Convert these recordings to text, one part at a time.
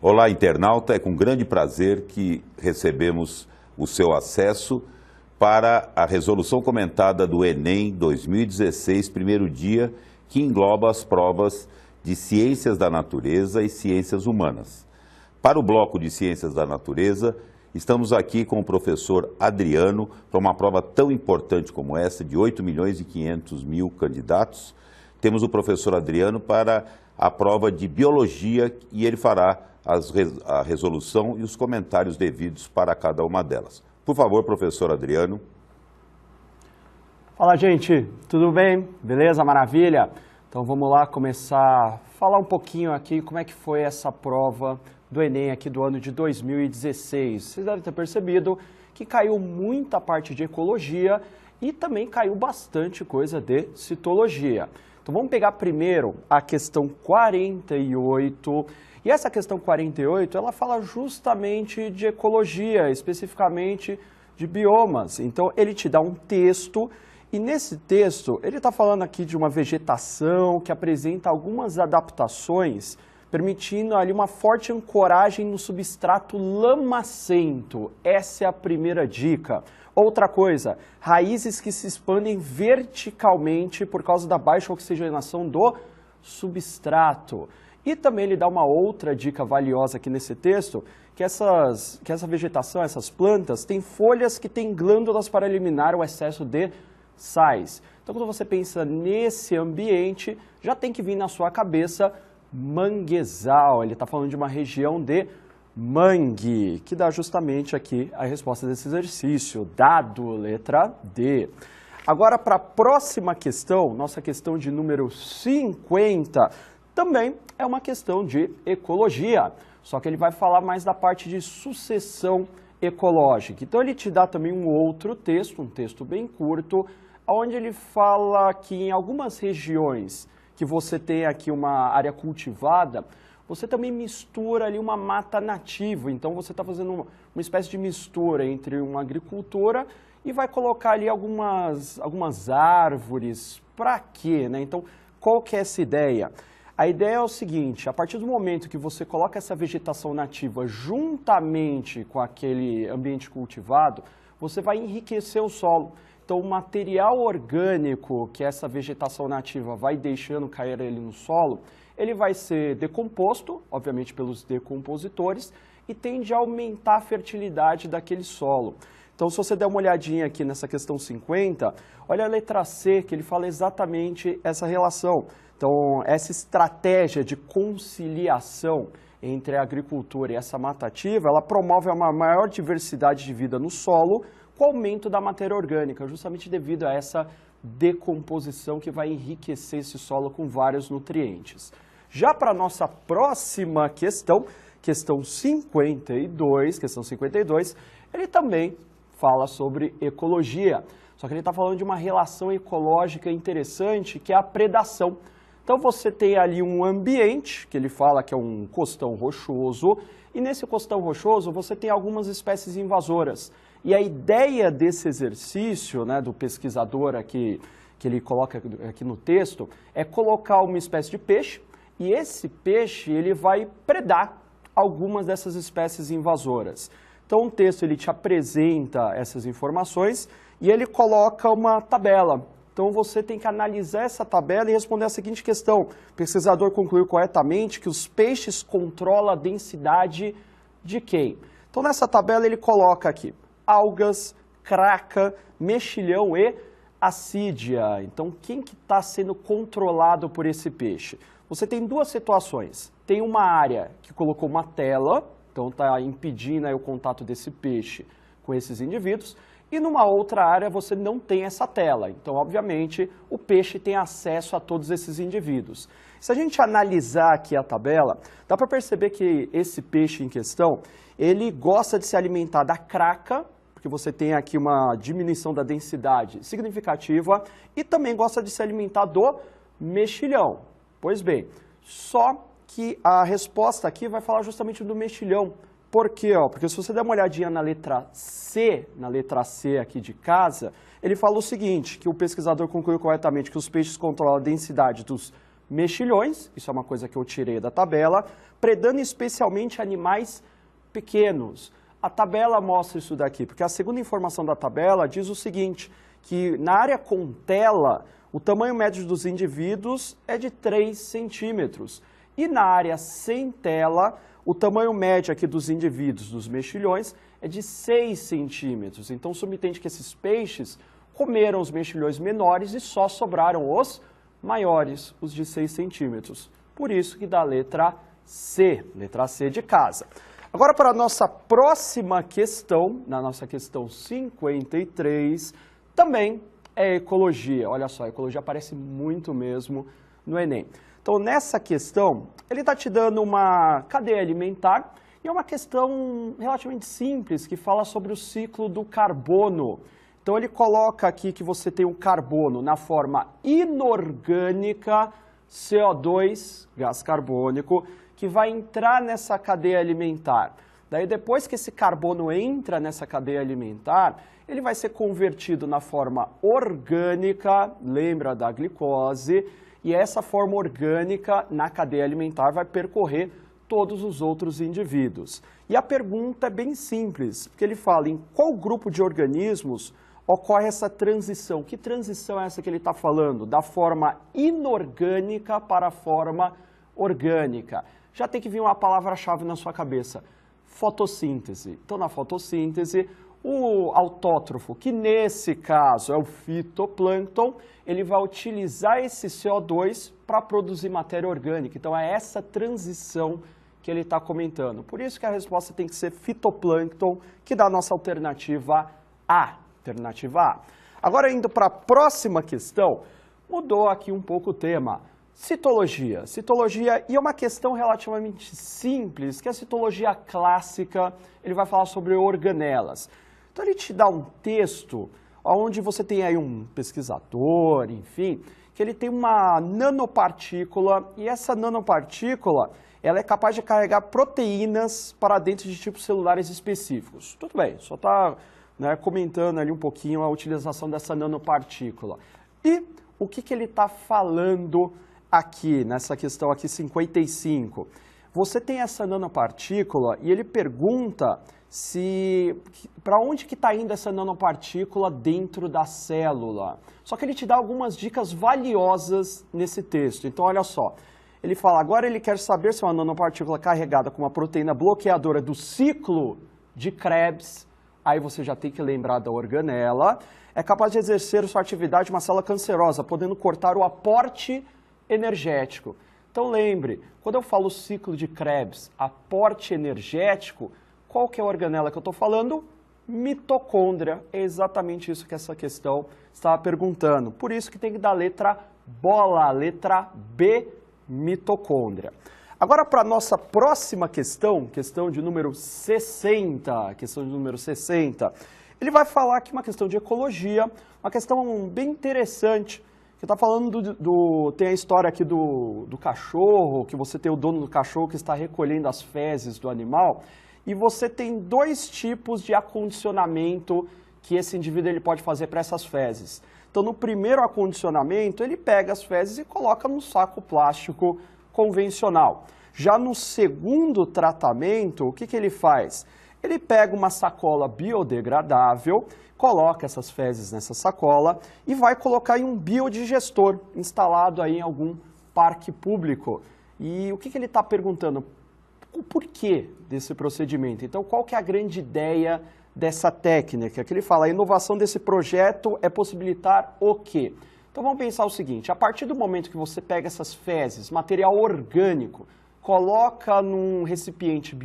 Olá, internauta, é com grande prazer que recebemos o seu acesso para a resolução comentada do Enem 2016, primeiro dia, que engloba as provas de Ciências da Natureza e Ciências Humanas. Para o bloco de Ciências da Natureza, estamos aqui com o professor Adriano para uma prova tão importante como essa, de 8.500.000 candidatos. Temos o professor Adriano para a prova de Biologia e ele fará a resolução e os comentários devidos para cada uma delas. Por favor, professor Adriano. Fala, gente, tudo bem? Beleza? Maravilha? Então vamos lá começar a falar um pouquinho aqui como é que foi essa prova do Enem aqui do ano de 2016. Vocês devem ter percebido que caiu muita parte de ecologia e também caiu bastante coisa de citologia. Então vamos pegar primeiro a questão 48. E essa questão 48, ela fala justamente de ecologia, especificamente de biomas. Então ele te dá um texto e nesse texto ele está falando aqui de uma vegetação que apresenta algumas adaptações, permitindo ali uma forte ancoragem no substrato lamacento. Essa é a primeira dica. Outra coisa, raízes que se expandem verticalmente por causa da baixa oxigenação do substrato. E também ele dá uma outra dica valiosa aqui nesse texto, que essa vegetação, essas plantas, têm folhas que têm glândulas para eliminar o excesso de sais. Então, quando você pensa nesse ambiente, já tem que vir na sua cabeça manguezal. Ele está falando de uma região de mangue, que dá justamente aqui a resposta desse exercício, dado letra D. Agora, para a próxima questão, nossa questão de número 50, também é uma questão de ecologia, só que ele vai falar mais da parte de sucessão ecológica. Então ele te dá também um outro texto, um texto bem curto, onde ele fala que em algumas regiões que você tem aqui uma área cultivada, você também mistura ali uma mata nativa. Então você está fazendo uma espécie de mistura entre uma agricultura e vai colocar ali algumas árvores. Para quê, né? Então, qual que é essa ideia? A ideia é o seguinte, a partir do momento que você coloca essa vegetação nativa juntamente com aquele ambiente cultivado, você vai enriquecer o solo. Então, o material orgânico que essa vegetação nativa vai deixando cair ali no solo, ele vai ser decomposto, obviamente pelos decompositores, e tende a aumentar a fertilidade daquele solo. Então, se você der uma olhadinha aqui nessa questão 50, olha a letra C, que ele fala exatamente essa relação. Então, essa estratégia de conciliação entre a agricultura e essa mata ativa, ela promove uma maior diversidade de vida no solo, com o aumento da matéria orgânica, justamente devido a essa decomposição que vai enriquecer esse solo com vários nutrientes. Já para a nossa próxima questão, questão 52, ele também fala sobre ecologia, só que ele está falando de uma relação ecológica interessante, que é a predação. Então você tem ali um ambiente, que ele fala que é um costão rochoso, e nesse costão rochoso você tem algumas espécies invasoras. E a ideia desse exercício, né, do pesquisador aqui, que ele coloca aqui no texto, é colocar uma espécie de peixe, e esse peixe ele vai predar algumas dessas espécies invasoras. Então o texto ele te apresenta essas informações e ele coloca uma tabela. Então você tem que analisar essa tabela e responder a seguinte questão. O pesquisador concluiu corretamente que os peixes controlam a densidade de quem? Então nessa tabela ele coloca aqui algas, craca, mexilhão e assídia. Então quem que está sendo controlado por esse peixe? Você tem duas situações. Tem uma área que colocou uma tela, então está impedindo aí o contato desse peixe com esses indivíduos. E numa outra área você não tem essa tela. Então, obviamente, o peixe tem acesso a todos esses indivíduos. Se a gente analisar aqui a tabela, dá para perceber que esse peixe em questão, ele gosta de se alimentar da craca, porque você tem aqui uma diminuição da densidade significativa, e também gosta de se alimentar do mexilhão. Pois bem, só que a resposta aqui vai falar justamente do mexilhão. Por quê? Porque se você der uma olhadinha na letra C aqui de casa, ele fala o seguinte, que o pesquisador concluiu corretamente que os peixes controlam a densidade dos mexilhões, isso é uma coisa que eu tirei da tabela, predando especialmente animais pequenos. A tabela mostra isso daqui, porque a segunda informação da tabela diz o seguinte, que na área com tela, o tamanho médio dos indivíduos é de 3 centímetros. E na área sem tela, o tamanho médio aqui dos indivíduos, dos mexilhões, é de 6 centímetros. Então, subentende que esses peixes comeram os mexilhões menores e só sobraram os maiores, os de 6 centímetros. Por isso que dá a letra C de casa. Agora, para a nossa próxima questão, na nossa questão 53, também é ecologia. Olha só, a ecologia aparece muito mesmo no Enem. Então, nessa questão, ele está te dando uma cadeia alimentar e é uma questão relativamente simples que fala sobre o ciclo do carbono. Então, ele coloca aqui que você tem o carbono na forma inorgânica, CO2, gás carbônico, que vai entrar nessa cadeia alimentar. Daí, depois que esse carbono entra nessa cadeia alimentar, ele vai ser convertido na forma orgânica, lembra da glicose, e essa forma orgânica na cadeia alimentar vai percorrer todos os outros indivíduos. E a pergunta é bem simples, porque ele fala em qual grupo de organismos ocorre essa transição. Que transição é essa que ele está falando? Da forma inorgânica para a forma orgânica. Já tem que vir uma palavra-chave na sua cabeça, fotossíntese. Então, na fotossíntese, o autótrofo, que nesse caso é o fitoplâncton, ele vai utilizar esse CO2 para produzir matéria orgânica. Então, é essa transição que ele está comentando. Por isso que a resposta tem que ser fitoplâncton, que dá a nossa alternativa A. Agora, indo para a próxima questão, mudou aqui um pouco o tema. Citologia. Citologia, e é uma questão relativamente simples, que é a citologia clássica, ele vai falar sobre organelas. Então, ele te dá um texto onde você tem aí um pesquisador, enfim, que ele tem uma nanopartícula, e essa nanopartícula, ela é capaz de carregar proteínas para dentro de tipos celulares específicos. Tudo bem, só está comentando ali um pouquinho a utilização dessa nanopartícula. E o que ele está falando aqui, nessa questão aqui 55? Você tem essa nanopartícula e ele pergunta para onde que está indo essa nanopartícula dentro da célula. Só que ele te dá algumas dicas valiosas nesse texto. Então, olha só. Ele fala, agora ele quer saber se uma nanopartícula carregada com uma proteína bloqueadora do ciclo de Krebs, aí você já tem que lembrar da organela, é capaz de exercer sua atividade em uma célula cancerosa, podendo cortar o aporte energético. Então lembre, quando eu falo ciclo de Krebs, aporte energético, qual que é a organela que eu estou falando? Mitocôndria. É exatamente isso que essa questão estava perguntando. Por isso que tem que dar a letra bola, letra B, mitocôndria. Agora, para a nossa próxima questão, questão de número 60, ele vai falar aqui uma questão de ecologia, uma questão bem interessante, que está falando tem a história aqui do cachorro, que você tem o dono do cachorro que está recolhendo as fezes do animal, e você tem dois tipos de acondicionamento que esse indivíduo ele pode fazer para essas fezes. Então, no primeiro acondicionamento, ele pega as fezes e coloca num saco plástico convencional. Já no segundo tratamento, o que ele faz? Ele pega uma sacola biodegradável, coloca essas fezes nessa sacola e vai colocar em um biodigestor instalado aí em algum parque público. E o que ele está perguntando? O porquê desse procedimento? Então, qual que é a grande ideia dessa técnica? Que ele fala, a inovação desse projeto é possibilitar o quê? Então, vamos pensar o seguinte, a partir do momento que você pega essas fezes, material orgânico, coloca num recipiente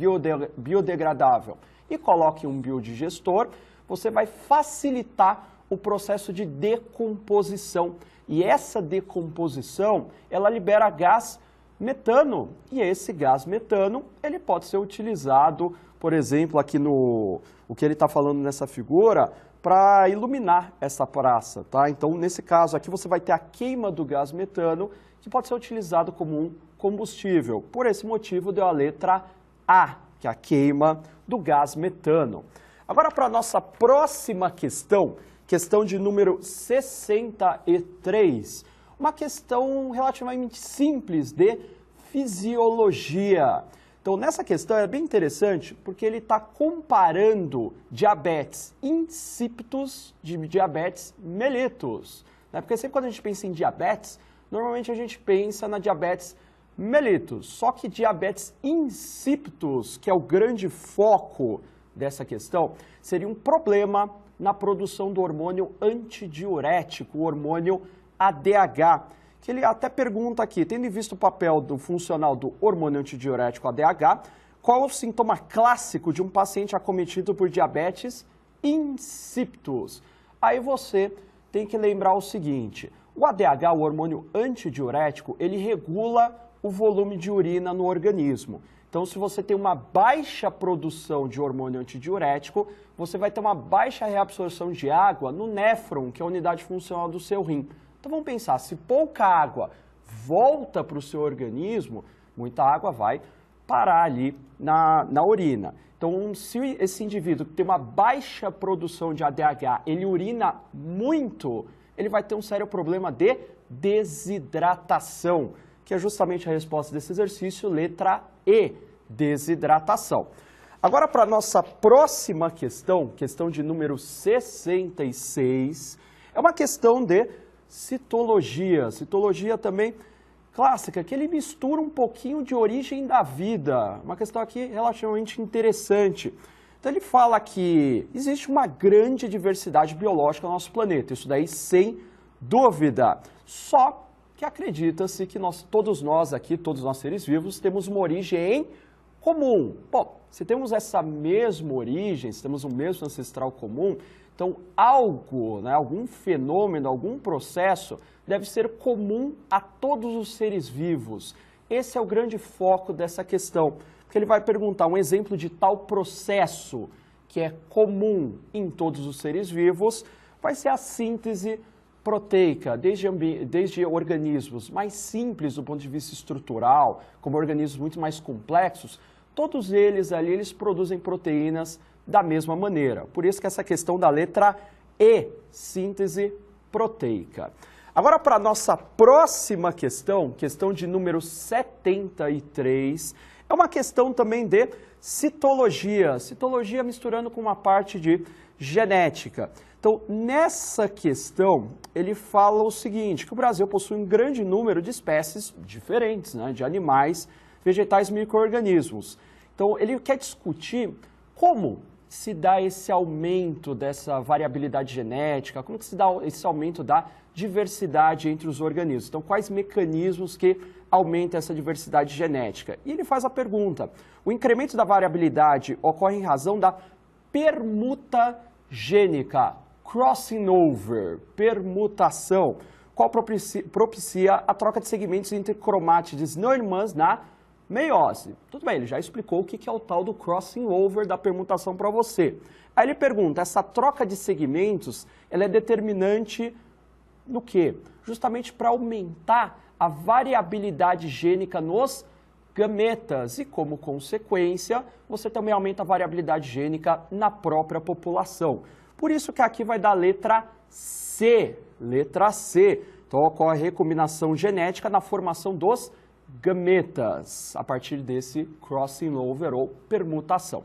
biodegradável e coloca em um biodigestor, você vai facilitar o processo de decomposição. E essa decomposição, ela libera gás metano. E esse gás metano, ele pode ser utilizado, por exemplo, aqui o que ele está falando nessa figura, para iluminar essa praça, tá? Então, nesse caso aqui, você vai ter a queima do gás metano, que pode ser utilizado como um combustível. Por esse motivo, deu a letra A, que é a queima do gás metano. Agora, para a nossa próxima questão, questão de número 63, uma questão relativamente simples de fisiologia. Então, nessa questão é bem interessante porque ele está comparando diabetes insípidos de diabetes mellitus. Né? Porque sempre quando a gente pensa em diabetes, normalmente a gente pensa na diabetes mellitus. Só que diabetes insípidos, que é o grande foco dessa questão, seria um problema na produção do hormônio antidiurético, o hormônio ADH, que ele até pergunta aqui, tendo visto o papel funcional do hormônio antidiurético ADH, qual é o sintoma clássico de um paciente acometido por diabetes insípidos? Aí você tem que lembrar o seguinte, o ADH, o hormônio antidiurético, ele regula o volume de urina no organismo. Então, se você tem uma baixa produção de hormônio antidiurético, você vai ter uma baixa reabsorção de água no néfron, que é a unidade funcional do seu rim. Então, vamos pensar, se pouca água volta para o seu organismo, muita água vai parar ali na urina. Então, se esse indivíduo tem uma baixa produção de ADH, ele urina muito, ele vai ter um sério problema de desidratação, que é justamente a resposta desse exercício, letra E, desidratação. Agora, para a nossa próxima questão, questão de número 66, é uma questão de citologia. Citologia também clássica, que ele mistura um pouquinho de origem da vida. Uma questão aqui relativamente interessante. Então ele fala que existe uma grande diversidade biológica no nosso planeta, isso daí sem dúvida. Só que acredita-se que todos nós aqui, todos nós seres vivos, temos uma origem comum. Bom, se temos essa mesma origem, se temos o mesmo ancestral comum, então algo, né, algum fenômeno, algum processo deve ser comum a todos os seres vivos. Esse é o grande foco dessa questão, porque ele vai perguntar um exemplo de tal processo que é comum em todos os seres vivos, vai ser a síntese proteica, desde organismos mais simples do ponto de vista estrutural, como organismos muito mais complexos, todos eles ali, eles produzem proteínas da mesma maneira. Por isso que essa questão da letra E, síntese proteica. Agora, para a nossa próxima questão, questão de número 73, é uma questão também de citologia. Citologia misturando com uma parte de genética. Então, nessa questão, ele fala o seguinte, que o Brasil possui um grande número de espécies diferentes, né, de animais, vegetais e micro-organismos. Então, ele quer discutir como se dá esse aumento dessa variabilidade genética, como que se dá esse aumento da diversidade entre os organismos. Então, quais mecanismos que aumentam essa diversidade genética? E ele faz a pergunta, o incremento da variabilidade ocorre em razão da permuta gênica, crossing over, permutação, qual propicia a troca de segmentos entre cromátides não irmãs na meiose. Tudo bem, ele já explicou o que é o tal do crossing over da permutação para você. Aí ele pergunta, essa troca de segmentos, ela é determinante no quê? Justamente para aumentar a variabilidade gênica nos gametas e, como consequência, você também aumenta a variabilidade gênica na própria população. Por isso que aqui vai dar a letra C. Letra C. Então, ocorre recombinação genética na formação dos gametas, a partir desse crossing over ou permutação.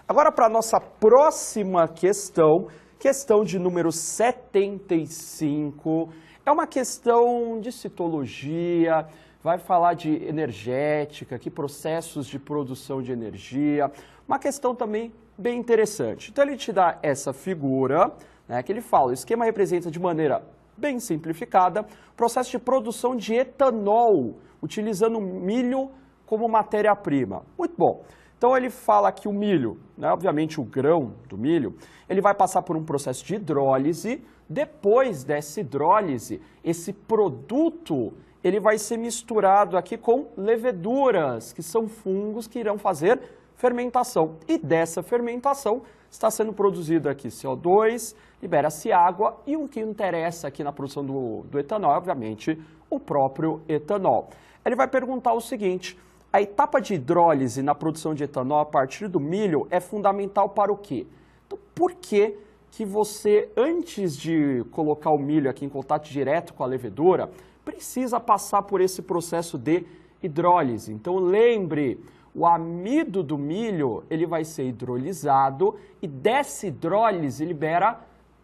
Agora, para a nossa próxima questão, questão de número 75, é uma questão de citologia, vai falar de energética, que processos de produção de energia, uma questão também bem interessante. Então, ele te dá essa figura, né, que ele fala, o esquema representa de maneira bem simplificada o processo de produção de etanol, utilizando milho como matéria-prima. Muito bom. Então, ele fala que o milho, né, obviamente o grão do milho, ele vai passar por um processo de hidrólise. Depois dessa hidrólise, esse produto ele vai ser misturado aqui com leveduras, que são fungos que irão fazer fermentação. E dessa fermentação está sendo produzido aqui CO2, libera-se água e o que interessa aqui na produção do etanol é, obviamente, o próprio etanol. Ele vai perguntar o seguinte, a etapa de hidrólise na produção de etanol a partir do milho é fundamental para o quê? Então, por que que você, antes de colocar o milho aqui em contato direto com a levedura, precisa passar por esse processo de hidrólise. Então lembre, o amido do milho ele vai ser hidrolisado e dessa hidrólise libera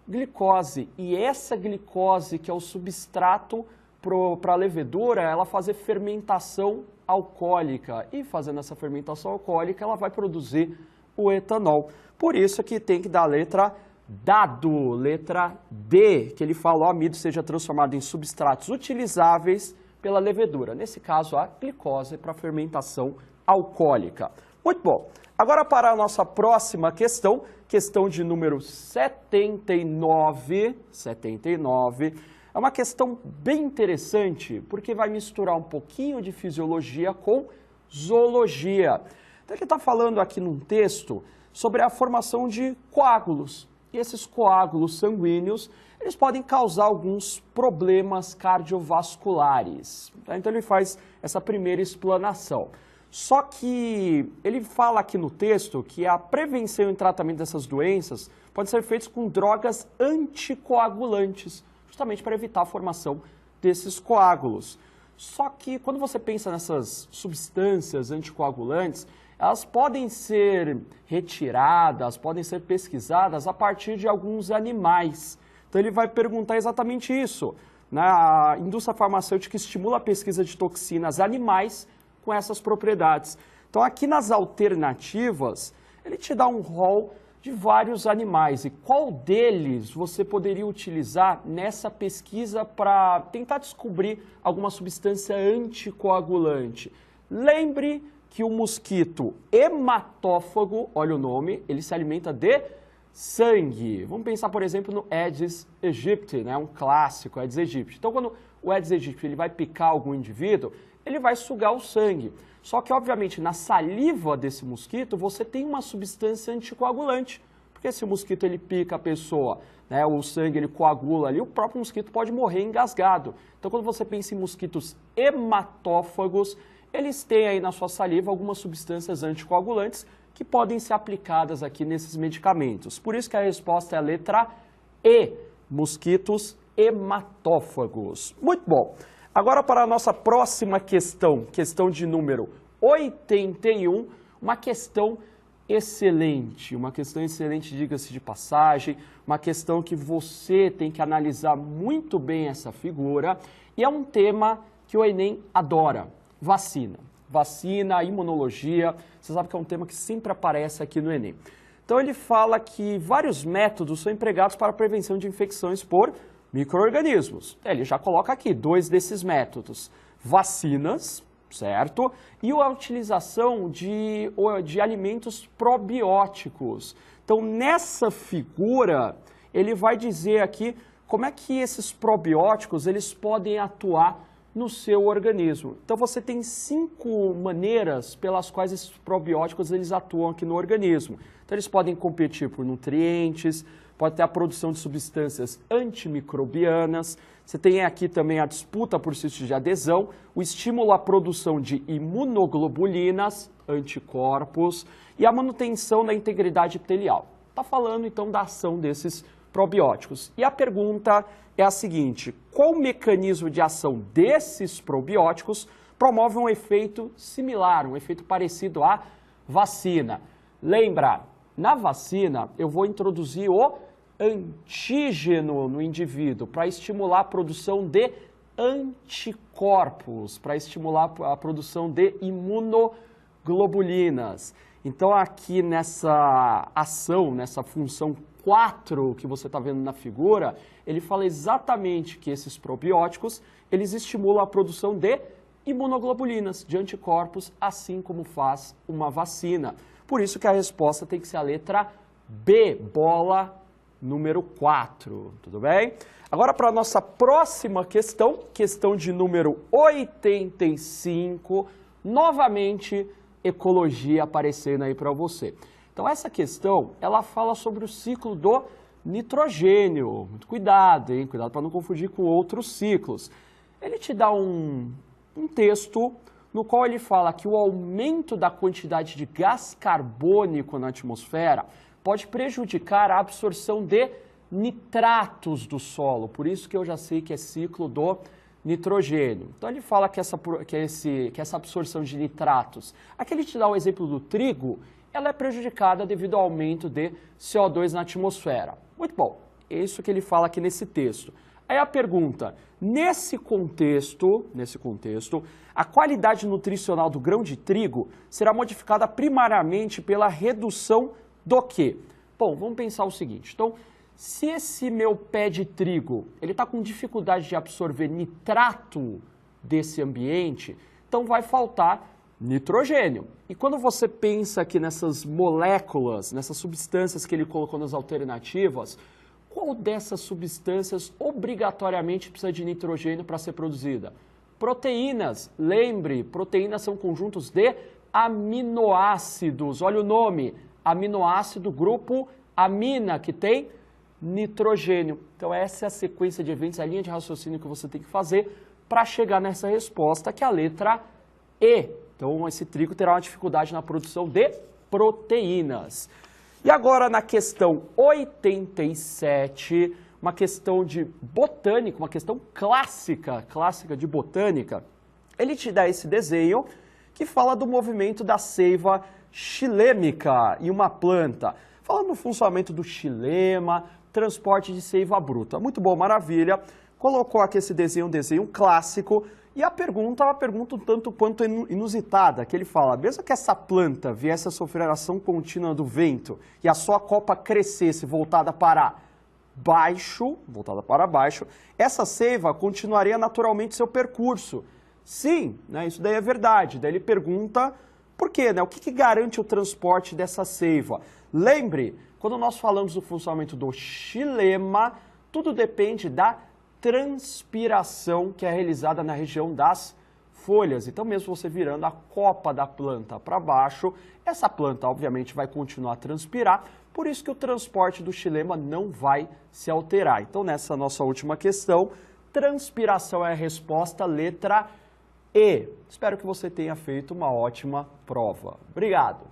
glicose. E essa glicose, que é o substrato para a levedura, ela fazer fermentação alcoólica. E fazendo essa fermentação alcoólica, ela vai produzir o etanol. Por isso que tem que dar a letra dado, letra D, que ele fala o amido seja transformado em substratos utilizáveis pela levedura. Nesse caso, a glicose para fermentação alcoólica. Muito bom. Agora para a nossa próxima questão, questão de número 79. É uma questão bem interessante, porque vai misturar um pouquinho de fisiologia com zoologia. Então ele está falando aqui num texto sobre a formação de coágulos. E esses coágulos sanguíneos, eles podem causar alguns problemas cardiovasculares. Então ele faz essa primeira explanação. Só que ele fala aqui no texto que a prevenção e tratamento dessas doenças pode ser feitos com drogas anticoagulantes, justamente para evitar a formação desses coágulos. Só que quando você pensa nessas substâncias anticoagulantes, elas podem ser retiradas, podem ser pesquisadas a partir de alguns animais. Então ele vai perguntar exatamente isso. A indústria farmacêutica estimula a pesquisa de toxinas animais com essas propriedades. Então aqui nas alternativas, ele te dá um rol de vários animais. E qual deles você poderia utilizar nessa pesquisa para tentar descobrir alguma substância anticoagulante? Lembre que o mosquito hematófago, olha o nome, ele se alimenta de sangue. Vamos pensar, por exemplo, no Aedes aegypti, né? Um clássico, Aedes aegypti. Então, quando o Aedes aegypti ele vai picar algum indivíduo, ele vai sugar o sangue. Só que, obviamente, na saliva desse mosquito, você tem uma substância anticoagulante. Porque se o mosquito ele pica a pessoa, né, o sangue ele coagula ali, o próprio mosquito pode morrer engasgado. Então, quando você pensa em mosquitos hematófagos, eles têm aí na sua saliva algumas substâncias anticoagulantes que podem ser aplicadas aqui nesses medicamentos. Por isso que a resposta é a letra E, mosquitos hematófagos. Muito bom. Agora para a nossa próxima questão, questão de número 81, uma questão excelente, diga-se de passagem, uma questão que você tem que analisar muito bem essa figura, e é um tema que o Enem adora, vacina. Vacina, imunologia, você sabe que é um tema que sempre aparece aqui no Enem. Então ele fala que vários métodos são empregados para a prevenção de infecções por micro-organismos. Ele já coloca aqui 2 desses métodos, vacinas, certo? E a utilização de alimentos probióticos. Então, nessa figura, ele vai dizer aqui como é que esses probióticos eles podem atuar no seu organismo. Então, você tem 5 maneiras pelas quais esses probióticos eles atuam aqui no organismo. Então, eles podem competir por nutrientes, pode ter a produção de substâncias antimicrobianas, você tem aqui também a disputa por sítio de adesão, o estímulo à produção de imunoglobulinas, anticorpos, e a manutenção da integridade epitelial. Está falando então da ação desses probióticos. E a pergunta é a seguinte: qual o mecanismo de ação desses probióticos promove um efeito similar, um efeito parecido à vacina? Lembra, na vacina eu vou introduzir o antígeno no indivíduo para estimular a produção de anticorpos, para estimular a produção de imunoglobulinas. Então aqui nessa ação, nessa função 4 que você está vendo na figura, ele fala exatamente que esses probióticos, eles estimulam a produção de imunoglobulinas, de anticorpos, assim como faz uma vacina. Por isso que a resposta tem que ser a letra B, bola número 4, tudo bem? Agora para a nossa próxima questão, questão de número 85, novamente ecologia aparecendo aí para você. Então essa questão, ela fala sobre o ciclo do nitrogênio. Muito cuidado, hein? Cuidado para não confundir com outros ciclos. Ele te dá um texto no qual ele fala que o aumento da quantidade de gás carbônico na atmosfera pode prejudicar a absorção de nitratos do solo. Por isso que eu já sei que é ciclo do nitrogênio. Então ele fala que essa absorção de nitratos, aqui ele te dá o exemplo do trigo, ela é prejudicada devido ao aumento de CO2 na atmosfera. Muito bom, é isso que ele fala aqui nesse texto. Aí a pergunta, nesse contexto, a qualidade nutricional do grão de trigo será modificada primariamente pela redução do quê? Bom, vamos pensar o seguinte, então, se esse meu pé de trigo, ele está com dificuldade de absorver nitrato desse ambiente, então vai faltar nitrogênio. E quando você pensa aqui nessas moléculas, nessas substâncias que ele colocou nas alternativas, qual dessas substâncias obrigatoriamente precisa de nitrogênio para ser produzida? Proteínas. Lembre, proteínas são conjuntos de aminoácidos. Olha o nome, aminoácido grupo amina, que tem nitrogênio. Então essa é a sequência de eventos, a linha de raciocínio que você tem que fazer para chegar nessa resposta, que é a letra E. Então esse trigo terá uma dificuldade na produção de proteínas. E agora na questão 87, uma questão de botânica, uma questão clássica de botânica, ele te dá esse desenho que fala do movimento da seiva xilêmica em uma planta. Falando do funcionamento do xilema, transporte de seiva bruta. Muito bom, maravilha. Colocou aqui esse desenho, um desenho clássico. E a pergunta é uma pergunta um tanto quanto inusitada, que ele fala, mesmo que essa planta viesse a sofrer a ação contínua do vento e a sua copa crescesse voltada para baixo, essa seiva continuaria naturalmente seu percurso. Sim, né, isso daí é verdade. Daí ele pergunta por quê, né? O que garante o transporte dessa seiva? Lembre, quando nós falamos do funcionamento do xilema, tudo depende da transpiração que é realizada na região das folhas. Então, mesmo você virando a copa da planta para baixo, essa planta, obviamente, vai continuar a transpirar, por isso que o transporte do xilema não vai se alterar. Então, nessa nossa última questão, transpiração é a resposta, letra E. Espero que você tenha feito uma ótima prova. Obrigado.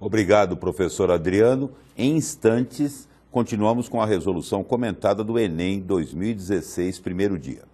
Obrigado, professor Adriano. Em instantes, continuamos com a resolução comentada do Enem 2016, primeiro dia.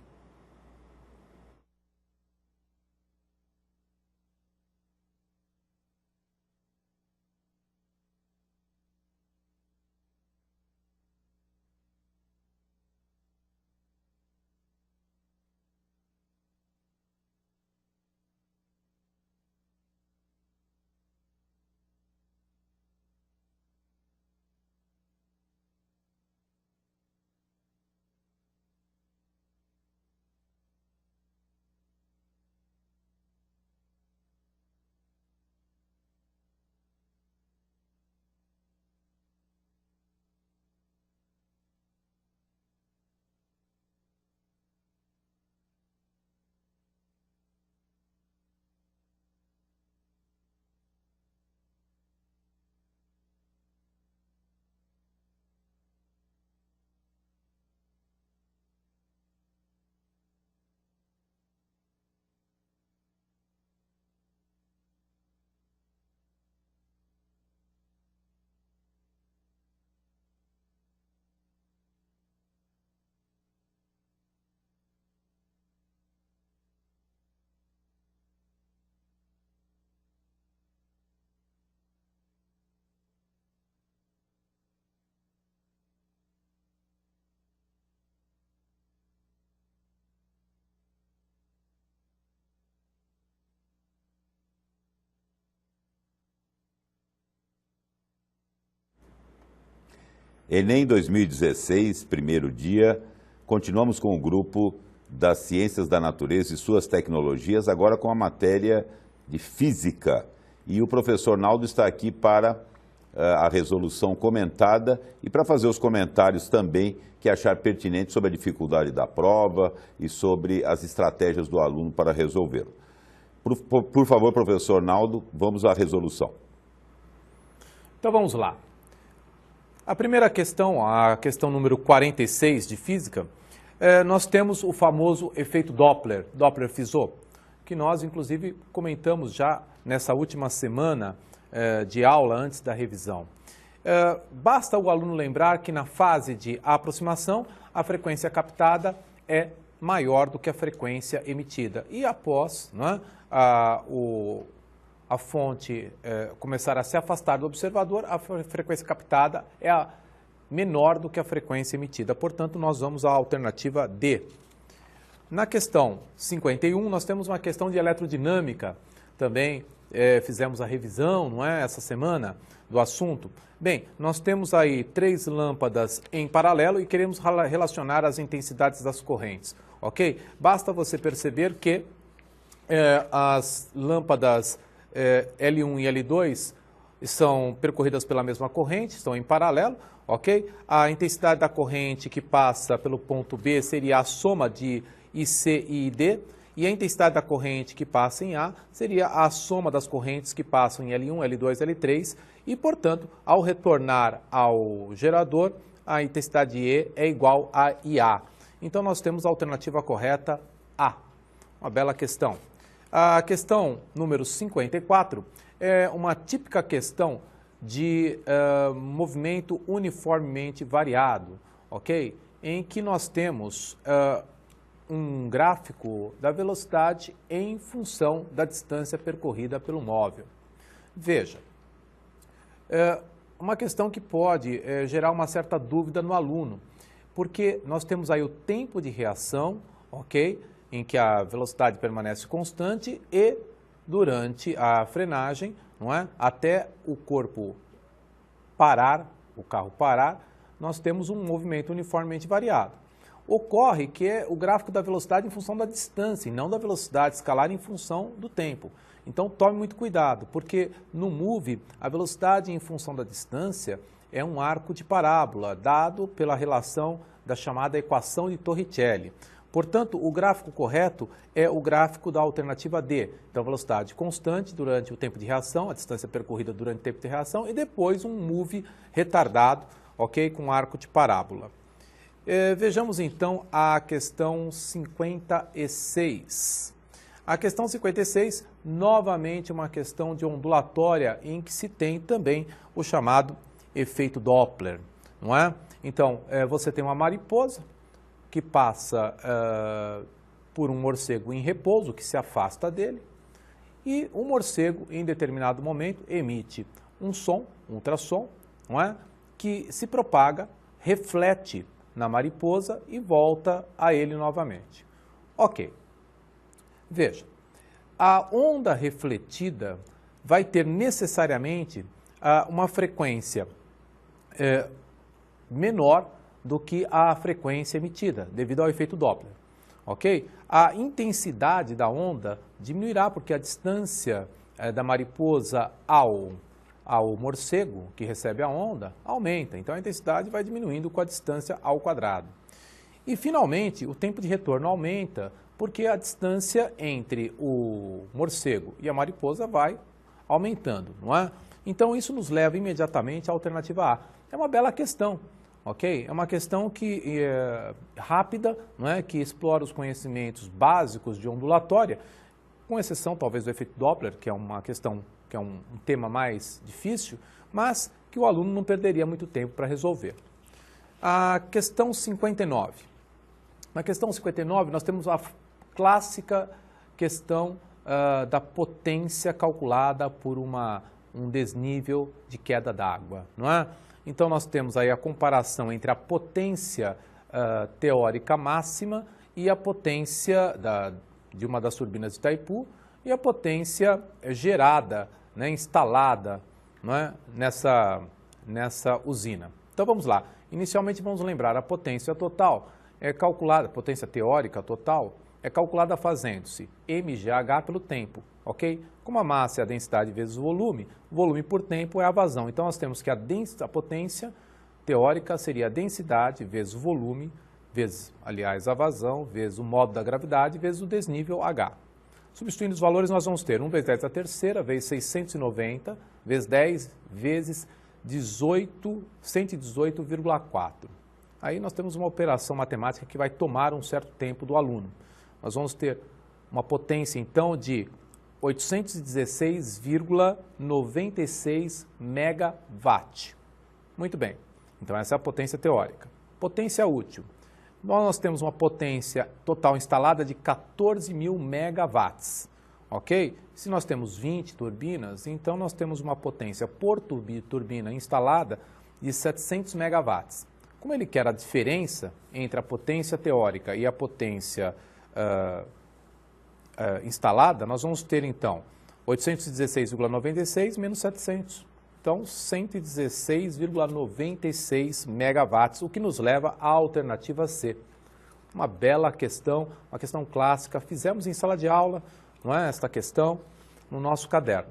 Enem 2016, primeiro dia, continuamos com o grupo das Ciências da Natureza e suas tecnologias, agora com a matéria de Física. E o professor Naldo está aqui para a resolução comentada e para fazer os comentários também que achar pertinente sobre a dificuldade da prova e sobre as estratégias do aluno para resolvê-lo. Por favor, professor Naldo, vamos à resolução. Então vamos lá. A primeira questão, a questão número 46 de Física, nós temos o famoso efeito Doppler, Doppler-Fizeau, que nós inclusive comentamos já nessa última semana de aula antes da revisão. Basta o aluno lembrar que na fase de aproximação, a frequência captada é maior do que a frequência emitida. E após, né, a fonte começar a se afastar do observador, a frequência captada é menor do que a frequência emitida. Portanto, nós vamos à alternativa D. Na questão 51, nós temos uma questão de eletrodinâmica. Também fizemos a revisão, não é, essa semana, do assunto. Bem, nós temos aí 3 lâmpadas em paralelo e queremos relacionar as intensidades das correntes, ok? Basta você perceber que as lâmpadas L1 e L2 são percorridas pela mesma corrente, estão em paralelo, ok? A intensidade da corrente que passa pelo ponto B seria a soma de IC e ID, e a intensidade da corrente que passa em A seria a soma das correntes que passam em L1, L2, L3, e, portanto, ao retornar ao gerador, a intensidade E é igual a IA. Então, nós temos a alternativa correta A. Uma bela questão. A questão número 54 é uma típica questão de movimento uniformemente variado, ok? Em que nós temos um gráfico da velocidade em função da distância percorrida pelo móvel. Veja, uma questão que pode gerar uma certa dúvida no aluno, porque nós temos aí o tempo de reação, ok? Em que a velocidade permanece constante e durante a frenagem, não é? Até o corpo parar, o carro parar, nós temos um movimento uniformemente variado. Ocorre que é o gráfico da velocidade em função da distância e não da velocidade escalar em função do tempo. Então tome muito cuidado, porque no MOVE a velocidade em função da distância é um arco de parábola, dado pela relação da chamada equação de Torricelli. Portanto, o gráfico correto é o gráfico da alternativa D. Então, velocidade constante durante o tempo de reação, a distância percorrida durante o tempo de reação, e depois um MOVE retardado, ok, com arco de parábola. Vejamos então a questão 56. A questão 56, novamente uma questão de ondulatória em que se tem também o chamado efeito Doppler, não é? Então, você tem uma mariposa que passa por um morcego em repouso, que se afasta dele, e o morcego, em determinado momento, emite um som, um ultrassom, não é? Que se propaga, reflete na mariposa e volta a ele novamente. Ok. Veja, a onda refletida vai ter necessariamente uma frequência menor do que a frequência emitida, devido ao efeito Doppler. Ok? A intensidade da onda diminuirá, porque a distância da mariposa ao morcego que recebe a onda aumenta, então a intensidade vai diminuindo com a distância ao quadrado. E finalmente o tempo de retorno aumenta porque a distância entre o morcego e a mariposa vai aumentando, não é? Então isso nos leva imediatamente à alternativa A. É uma bela questão, ok? É uma questão que rápida, não é? Que explora os conhecimentos básicos de ondulatória, com exceção talvez do efeito Doppler, que é uma questão que é um tema mais difícil, mas que o aluno não perderia muito tempo para resolver. A questão 59. Na questão 59, nós temos a clássica questão da potência calculada por um desnível de queda d'água, não é? Então, nós temos aí a comparação entre a potência teórica máxima e a potência de uma das turbinas de Itaipu, e a potência gerada, né, instalada, não é, nessa usina. Então vamos lá. Inicialmente vamos lembrar, a potência total é calculada, a potência teórica total é calculada fazendo-se mgh pelo tempo, ok? Como a massa é a densidade vezes o volume por tempo é a vazão. Então nós temos que a potência teórica seria a densidade vezes o volume, vezes, aliás, a vazão, vezes o modo da gravidade, vezes o desnível h. Substituindo os valores, nós vamos ter 1 vezes 10 à terceira, vezes 690, vezes 10, vezes 118,4. Aí nós temos uma operação matemática que vai tomar um certo tempo do aluno. Nós vamos ter uma potência, então, de 816,96 megawatt. Muito bem. Então, essa é a potência teórica. Potência útil. nós temos uma potência total instalada de 14.000 megawatts, ok? Se nós temos 20 turbinas, então nós temos uma potência por turbina instalada de 700 megawatts. Como ele quer a diferença entre a potência teórica e a potência instalada, nós vamos ter então 816,96 menos 700. Então, 116,96 megawatts, o que nos leva à alternativa C. Uma bela questão, uma questão clássica. Fizemos em sala de aula, não é, esta questão, no nosso caderno.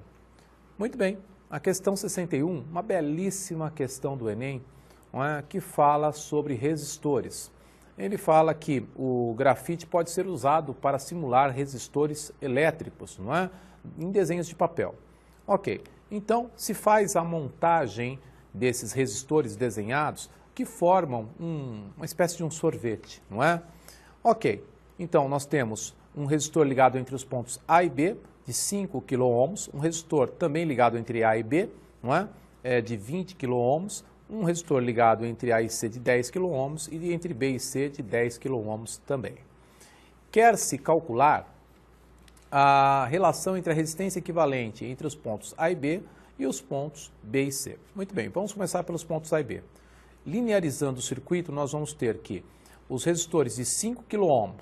Muito bem, a questão 61, uma belíssima questão do Enem, não é, que fala sobre resistores. Ele fala que o grafite pode ser usado para simular resistores elétricos, não é, em desenhos de papel. Ok. Então, se faz a montagem desses resistores desenhados que formam uma espécie de um sorvete, não é? Ok, então nós temos um resistor ligado entre os pontos A e B de 5 kΩ, um resistor também ligado entre A e B, não é? De 20 kΩ, um resistor ligado entre A e C de 10 kΩ e entre B e C de 10 kΩ também. Quer-se calcular a relação entre a resistência equivalente entre os pontos A e B e os pontos B e C. Muito bem, vamos começar pelos pontos A e B. Linearizando o circuito, nós vamos ter que os resistores de 5 kΩ,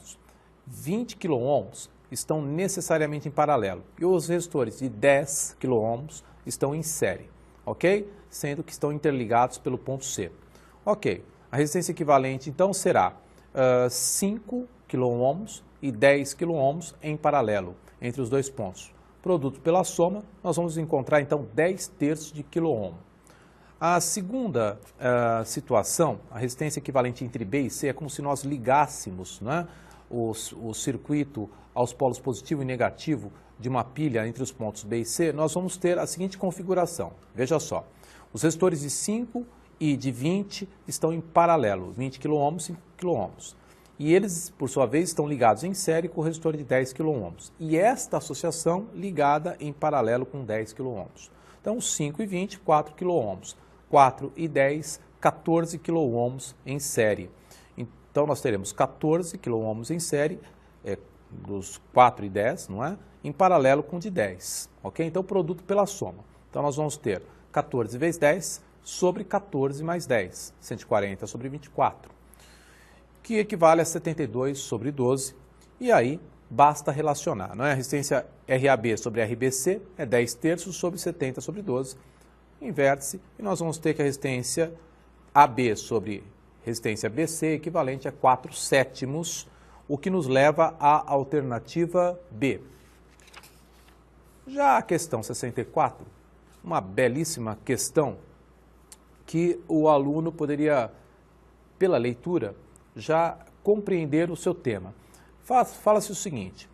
20 kΩ estão necessariamente em paralelo e os resistores de 10 kΩ estão em série, ok? Sendo que estão interligados pelo ponto C. Ok, a resistência equivalente então será 5 kΩ e 10 kΩ em paralelo entre os dois pontos. Produto pela soma, nós vamos encontrar então 10 terços de quiloohm. A segunda situação, a resistência equivalente entre B e C, é como se nós ligássemos, né, o circuito aos polos positivo e negativo de uma pilha entre os pontos B e C. Nós vamos ter a seguinte configuração. Veja só, os resistores de 5 e de 20 estão em paralelo, 20 kΩ, 5 kΩ. E eles, por sua vez, estão ligados em série com o resistor de 10 kΩ. E esta associação ligada em paralelo com 10 kΩ. Então, 5 e 20, 4 kΩ. 4 e 10, 14 kΩ em série. Então, nós teremos 14 kΩ em série, dos 4 e 10, não é? Em paralelo com o de 10. Ok? Então, produto pela soma. Então, nós vamos ter 14 vezes 10 sobre 14 mais 10. 140 sobre 24. Que equivale a 72 sobre 12, e aí basta relacionar, não é? A resistência RAB sobre RBC é 10 terços sobre 70 sobre 12, inverte-se, e nós vamos ter que a resistência AB sobre resistência BC é equivalente a 4 sétimos, o que nos leva à alternativa B. Já a questão 64, uma belíssima questão que o aluno poderia, pela leitura, já compreender o seu tema. Fala-se o seguinte,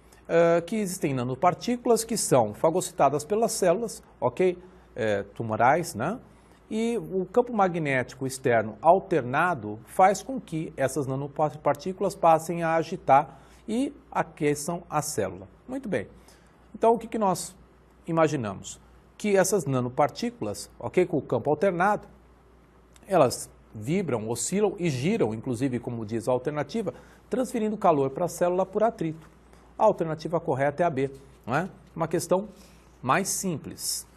que existem nanopartículas que são fagocitadas pelas células, ok? Tumorais, né? E o campo magnético externo alternado faz com que essas nanopartículas passem a agitar e aqueçam a célula. Muito bem. Então, o que nós imaginamos? Que essas nanopartículas, ok, com o campo alternado, elas vibram, oscilam e giram, inclusive, como diz a alternativa, transferindo calor para a célula por atrito. A alternativa correta é a B, não é? Uma questão mais simples.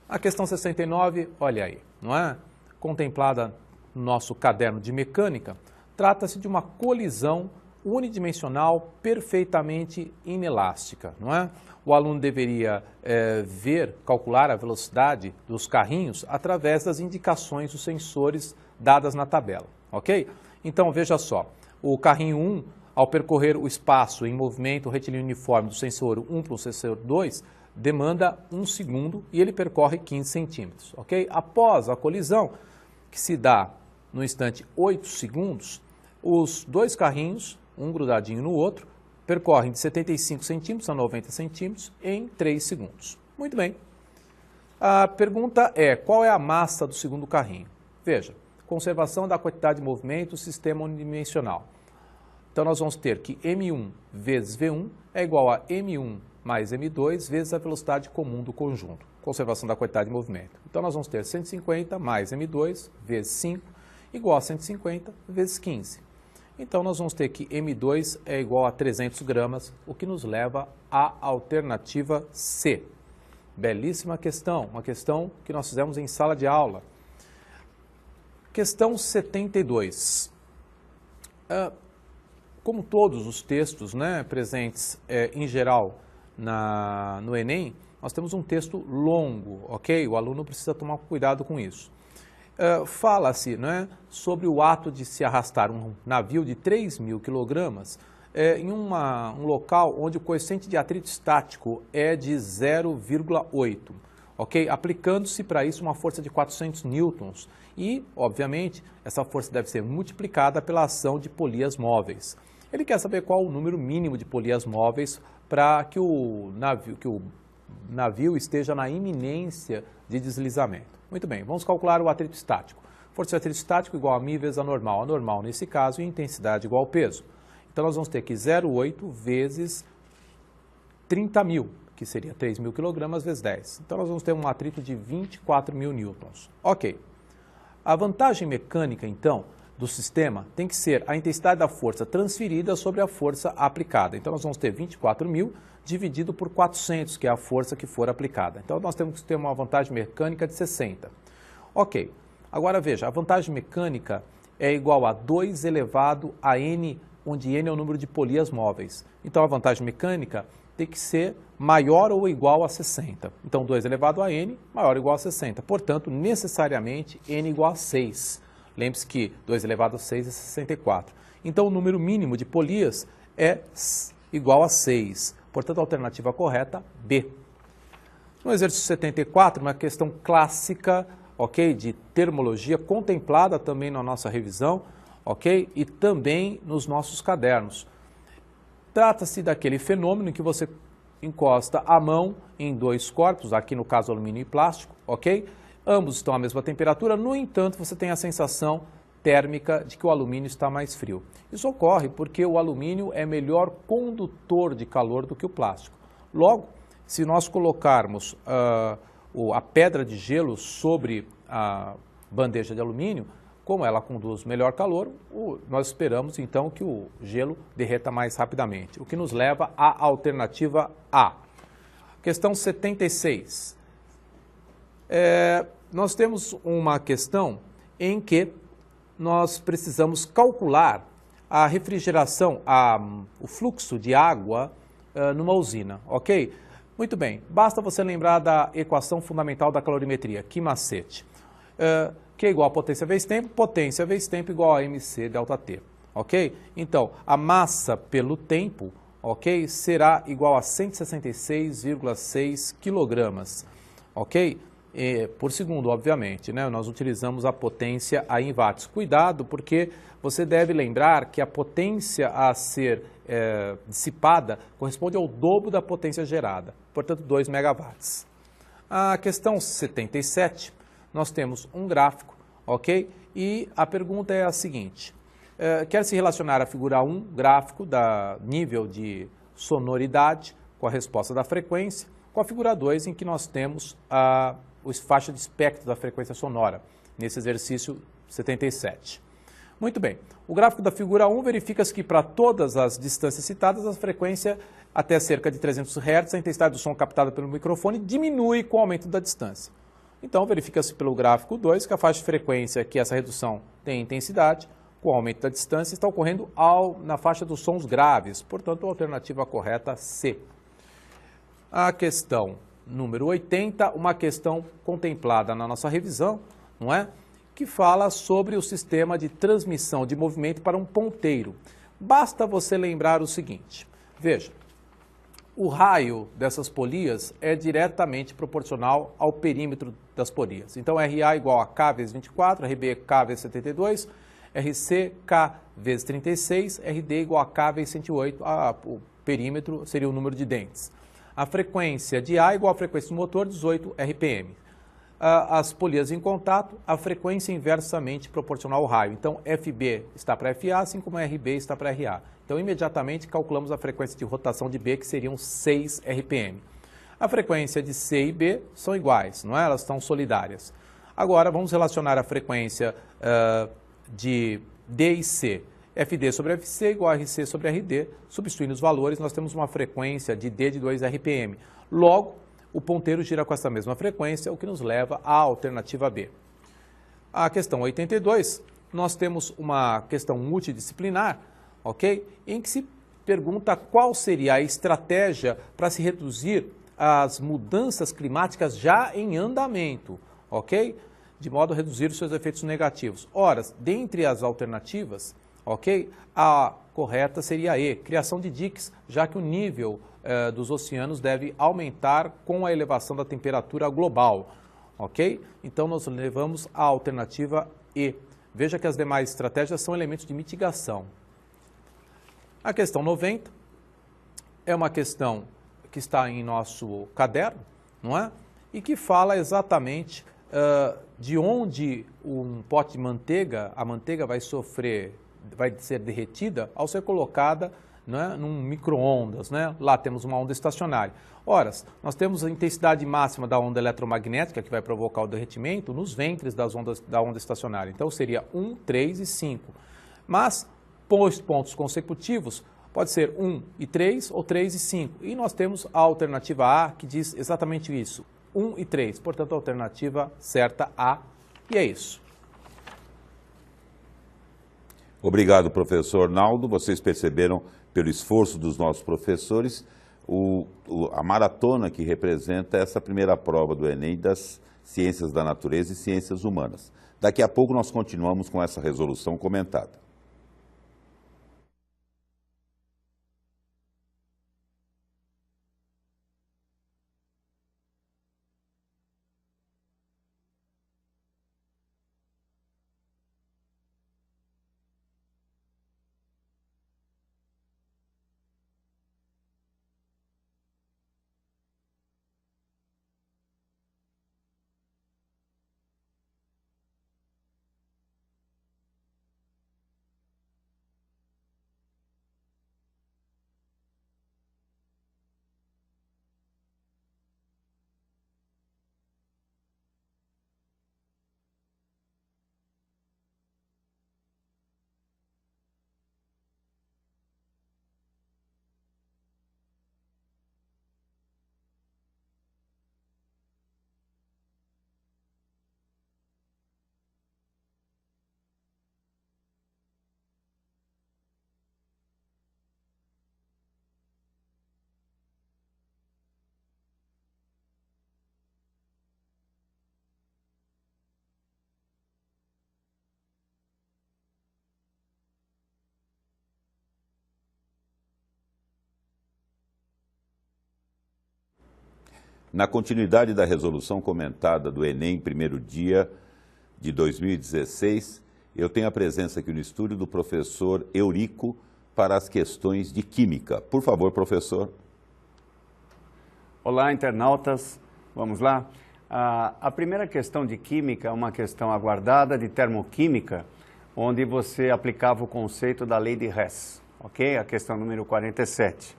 A questão 69, olha aí, não é? Contemplada no nosso caderno de mecânica, trata-se de uma colisão unidimensional perfeitamente inelástica, não é? O aluno deveria calcular a velocidade dos carrinhos através das indicações dos sensores dadas na tabela, ok? Então, veja só, o carrinho 1, ao percorrer o espaço em movimento retilíneo uniforme do sensor 1 para o sensor 2, demanda 1 segundo e ele percorre 15 centímetros, ok? Após a colisão, que se dá no instante 8 segundos, os dois carrinhos, um grudadinho no outro, percorrem de 75 centímetros a 90 centímetros em 3 segundos. Muito bem. A pergunta é, qual é a massa do segundo carrinho? Veja, conservação da quantidade de movimento, sistema unidimensional. Então, nós vamos ter que M1 vezes V1 é igual a M1 mais M2 vezes a velocidade comum do conjunto. Conservação da quantidade de movimento. Então, nós vamos ter 150 mais M2 vezes 5 igual a 150 vezes 15. Então, nós vamos ter que M2 é igual a 300 gramas, o que nos leva à alternativa C. Belíssima questão, uma questão que nós fizemos em sala de aula. Questão 72. Como todos os textos, né, presentes em geral no Enem, nós temos um texto longo, ok? O aluno precisa tomar cuidado com isso. Fala-se, né, sobre o ato de se arrastar um navio de 3.000 quilogramas em um local onde o coeficiente de atrito estático é de 0,8, ok? Aplicando-se para isso uma força de 400 newtons e, obviamente, essa força deve ser multiplicada pela ação de polias móveis. Ele quer saber qual o número mínimo de polias móveis para que o navio esteja na iminência de deslizamento. Muito bem, vamos calcular o atrito estático. Força de atrito estático igual a μ vezes a normal. A normal, nesse caso, e intensidade igual ao peso. Então, nós vamos ter que 0,8 vezes 30.000, que seria 3.000 kg vezes 10. Então, nós vamos ter um atrito de 24.000 newtons. Ok. A vantagem mecânica, então, do sistema tem que ser a intensidade da força transferida sobre a força aplicada. Então, nós vamos ter 24.000 dividido por 400, que é a força que for aplicada. Então, nós temos que ter uma vantagem mecânica de 60. Ok. Agora, veja, a vantagem mecânica é igual a 2 elevado a n, onde n é o número de polias móveis. Então, a vantagem mecânica tem que ser maior ou igual a 60. Então, 2 elevado a n maior ou igual a 60. Portanto, necessariamente, n igual a 6. Lembre-se que 2 elevado a 6 é 64. Então, o número mínimo de polias é igual a 6. Portanto, a alternativa correta, B. No exercício 74, uma questão clássica, ok, de termologia, contemplada também na nossa revisão, ok, e também nos nossos cadernos. Trata-se daquele fenômeno em que você encosta a mão em dois corpos, aqui no caso alumínio e plástico, ok? Ambos estão à mesma temperatura, no entanto, você tem a sensação térmica de que o alumínio está mais frio. Isso ocorre porque o alumínio é melhor condutor de calor do que o plástico. Logo, se nós colocarmos a pedra de gelo sobre a bandeja de alumínio, como ela conduz melhor calor, nós esperamos então que o gelo derreta mais rapidamente, o que nos leva à alternativa A. Questão 76. Nós temos uma questão em que nós precisamos calcular a refrigeração, o fluxo de água numa usina, ok? Muito bem, basta você lembrar da equação fundamental da calorimetria, que macete? Que é igual a potência vezes tempo igual a mc delta T, ok? Então, a massa pelo tempo, ok, será igual a 166,6 kg, ok? Por segundo, obviamente, né? Nós utilizamos a potência aí em watts. Cuidado, porque você deve lembrar que a potência a ser dissipada corresponde ao dobro da potência gerada, portanto 2 megawatts. A questão 77, nós temos um gráfico, ok? E a pergunta é a seguinte, quer se relacionar a figura 1, gráfico da nível de sonoridade com a resposta da frequência, com a figura 2, em que nós temos a faixa de espectro da frequência sonora, nesse exercício 77. Muito bem, o gráfico da figura 1 verifica-se que para todas as distâncias citadas, a frequência até cerca de 300 Hz, a intensidade do som captada pelo microfone diminui com o aumento da distância. Então, verifica-se pelo gráfico 2 que a faixa de frequência que essa redução tem intensidade, com o aumento da distância, está ocorrendo na faixa dos sons graves, portanto, a alternativa correta C. A questão número 80, uma questão contemplada na nossa revisão, não é? Que fala sobre o sistema de transmissão de movimento para um ponteiro. Basta você lembrar o seguinte, veja, o raio dessas polias é diretamente proporcional ao perímetro das polias. Então, RA igual a K vezes 24, RB K vezes 72, RC K vezes 36, RD igual a K vezes 108, o perímetro seria o número de dentes. A frequência de A igual à frequência do motor, 18 RPM. As polias em contato, a frequência inversamente proporcional ao raio. Então, FB está para FA, assim como RB está para RA. Então, imediatamente calculamos a frequência de rotação de B, que seriam 6 RPM. A frequência de C e B são iguais, não é? Elas estão solidárias. Agora, vamos relacionar a frequência de D e C. FD sobre FC igual a RC sobre RD, substituindo os valores, nós temos uma frequência de D de 2 RPM. Logo, o ponteiro gira com essa mesma frequência, o que nos leva à alternativa B. A questão 82, nós temos uma questão multidisciplinar, ok? Em que se pergunta qual seria a estratégia para se reduzir as mudanças climáticas já em andamento, ok? De modo a reduzir os seus efeitos negativos. Ora, dentre as alternativas, ok? A correta seria a E, criação de diques, já que o nível dos oceanos deve aumentar com a elevação da temperatura global, ok? Então, nós levamos a alternativa E. Veja que as demais estratégias são elementos de mitigação. A questão 90 é uma questão que está em nosso caderno, não é? E que fala exatamente de onde um pote de manteiga, a manteiga vai ser derretida ao ser colocada, né, num micro-ondas, né? Lá temos uma onda estacionária. Ora, nós temos a intensidade máxima da onda eletromagnética, que vai provocar o derretimento, nos ventres da onda estacionária. Então, seria 1, 3 e 5. Mas, pontos consecutivos, pode ser 1 e 3 ou 3 e 5. E nós temos a alternativa A, que diz exatamente isso, 1 e 3. Portanto, a alternativa certa A, e é isso. Obrigado, professor Naldo. Vocês perceberam, pelo esforço dos nossos professores, a maratona que representa essa primeira prova do Enem das Ciências da Natureza e Ciências Humanas. Daqui a pouco nós continuamos com essa resolução comentada. Na continuidade da resolução comentada do Enem, primeiro dia de 2016, eu tenho a presença aqui no estúdio do professor Eurico para as questões de Química. Por favor, professor. Olá, internautas. Vamos lá? A primeira questão de Química é uma questão aguardada de termoquímica, onde você aplicava o conceito da lei de Hess, ok? A questão número 47.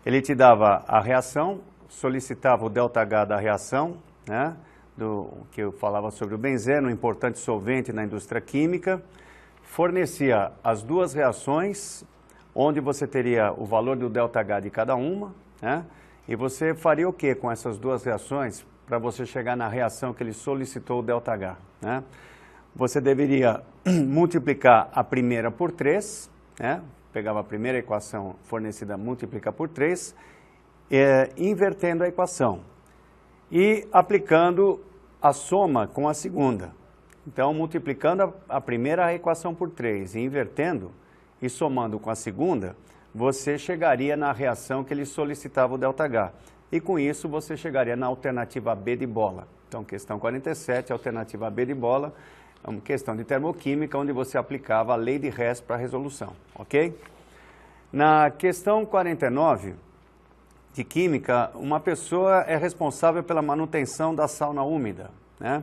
Ele te dava a reação, solicitava o ΔH da reação, né, que eu falava sobre o benzeno, um importante solvente na indústria química, fornecia as duas reações, onde você teria o valor do ΔH de cada uma, né, e você faria o que com essas duas reações para você chegar na reação que ele solicitou o ΔH, né? Você deveria multiplicar a primeira por 3, né, pegava a primeira equação fornecida, multiplica por 3, invertendo a equação e aplicando a soma com a segunda. Então, multiplicando a primeira equação por 3 e invertendo e somando com a segunda, você chegaria na reação que ele solicitava o ΔH. E com isso, você chegaria na alternativa B de bola. Então, questão 47, alternativa B de bola, é uma questão de termoquímica, onde você aplicava a lei de Hess para a resolução, ok? Na questão 49, de química, uma pessoa é responsável pela manutenção da sauna úmida, né?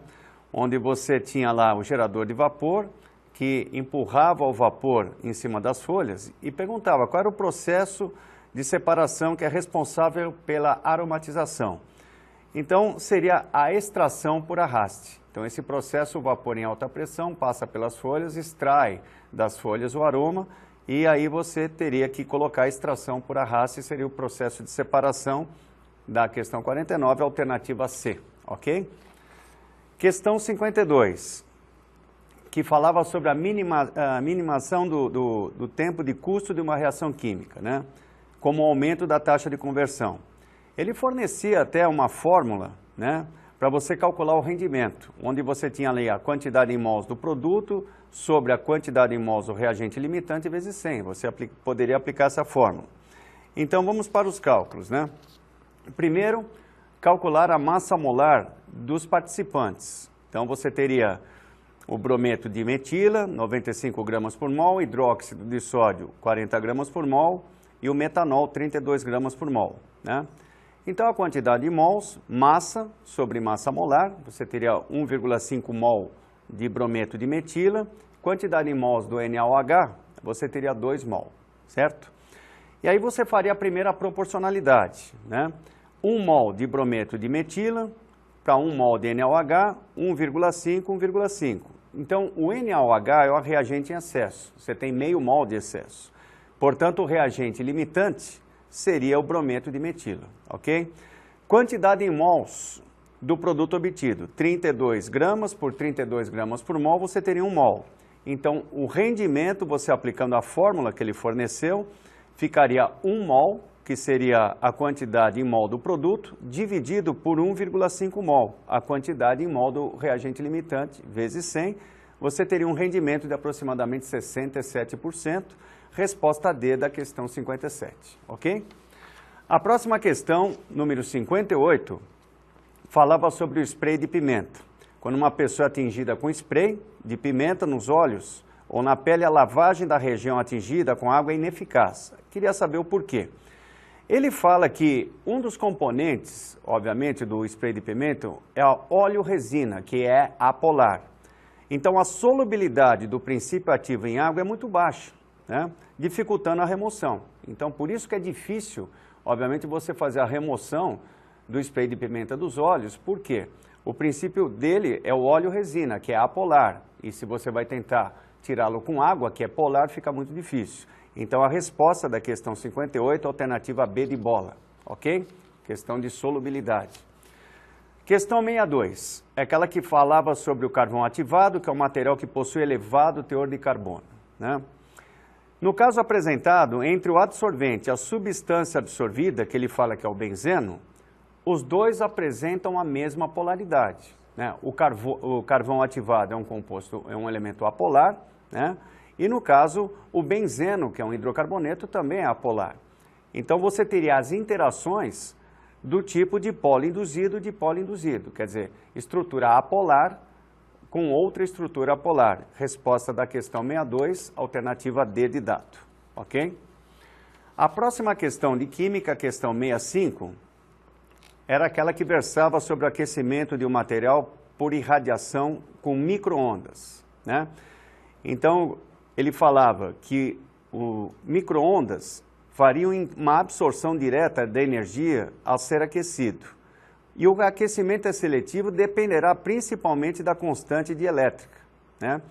Onde você tinha lá o gerador de vapor, que empurrava o vapor em cima das folhas e perguntava qual era o processo de separação que é responsável pela aromatização. Então, seria a extração por arraste. Então, esse processo, o vapor em alta pressão, passa pelas folhas, extrai das folhas o aroma e aí você teria que colocar a extração por arraste, seria o processo de separação da questão 49, alternativa C, ok? Questão 52, que falava sobre a minimação do tempo de custo de uma reação química, né? Como aumento da taxa de conversão. Ele fornecia até uma fórmula, né, para você calcular o rendimento, onde você tinha ali a quantidade em mols do produto sobre a quantidade em mols do reagente limitante vezes 100. Você poderia aplicar essa fórmula. Então, vamos para os cálculos, né? Primeiro, calcular a massa molar dos participantes. Então, você teria o brometo de metila, 95 gramas por mol, hidróxido de sódio, 40 gramas por mol, e o metanol, 32 gramas por mol, né? Então, a quantidade de mols, massa sobre massa molar, você teria 1,5 mol de brometo de metila, quantidade em mols do NaOH, você teria 2 mol, certo? E aí você faria a primeira proporcionalidade, né? 1 mol de brometo de metila para 1 mol de NaOH, 1,5, 1,5. Então, o NaOH é o reagente em excesso, você tem meio mol de excesso. Portanto, o reagente limitante seria o brometo de metila, ok? Quantidade em mols do produto obtido, 32 gramas por 32 gramas por mol, você teria 1 mol. Então, o rendimento, você aplicando a fórmula que ele forneceu, ficaria 1 mol, que seria a quantidade em mol do produto, dividido por 1,5 mol, a quantidade em mol do reagente limitante, vezes 100, você teria um rendimento de aproximadamente 67%, resposta D da questão 57, ok? A próxima questão, número 58, falava sobre o spray de pimenta. Quando uma pessoa é atingida com spray de pimenta nos olhos ou na pele, a lavagem da região atingida com água é ineficaz. Queria saber o porquê. Ele fala que um dos componentes, obviamente, do spray de pimenta é o óleo-resina, que é apolar. Então, a solubilidade do princípio ativo em água é muito baixa, né? Dificultando a remoção. Então, por isso que é difícil, obviamente, você fazer a remoção do spray de pimenta dos olhos. Por quê? O princípio dele é o óleo-resina, que é apolar. E se você vai tentar tirá-lo com água, que é polar, fica muito difícil. Então, a resposta da questão 58, alternativa B de bola, ok? Questão de solubilidade. Questão 62, é aquela que falava sobre o carvão ativado, que é um material que possui elevado teor de carbono, né? No caso apresentado, entre o adsorvente e a substância absorvida, que ele fala que é o benzeno, os dois apresentam a mesma polaridade, né? O carvão ativado é um composto, é um elemento apolar, né? E no caso, o benzeno, que é um hidrocarboneto, também é apolar. Então, você teria as interações do tipo de polo induzido e de polo induzido, quer dizer, estrutura apolar com outra estrutura apolar. Resposta da questão 62, alternativa D de dado, ok? A próxima questão de química, questão 65, era aquela que versava sobre o aquecimento de um material por irradiação com micro-ondas, né? Então, ele falava que o micro-ondas fariam uma absorção direta da energia ao ser aquecido. E o aquecimento é seletivo dependerá principalmente da constante dielétrica, né?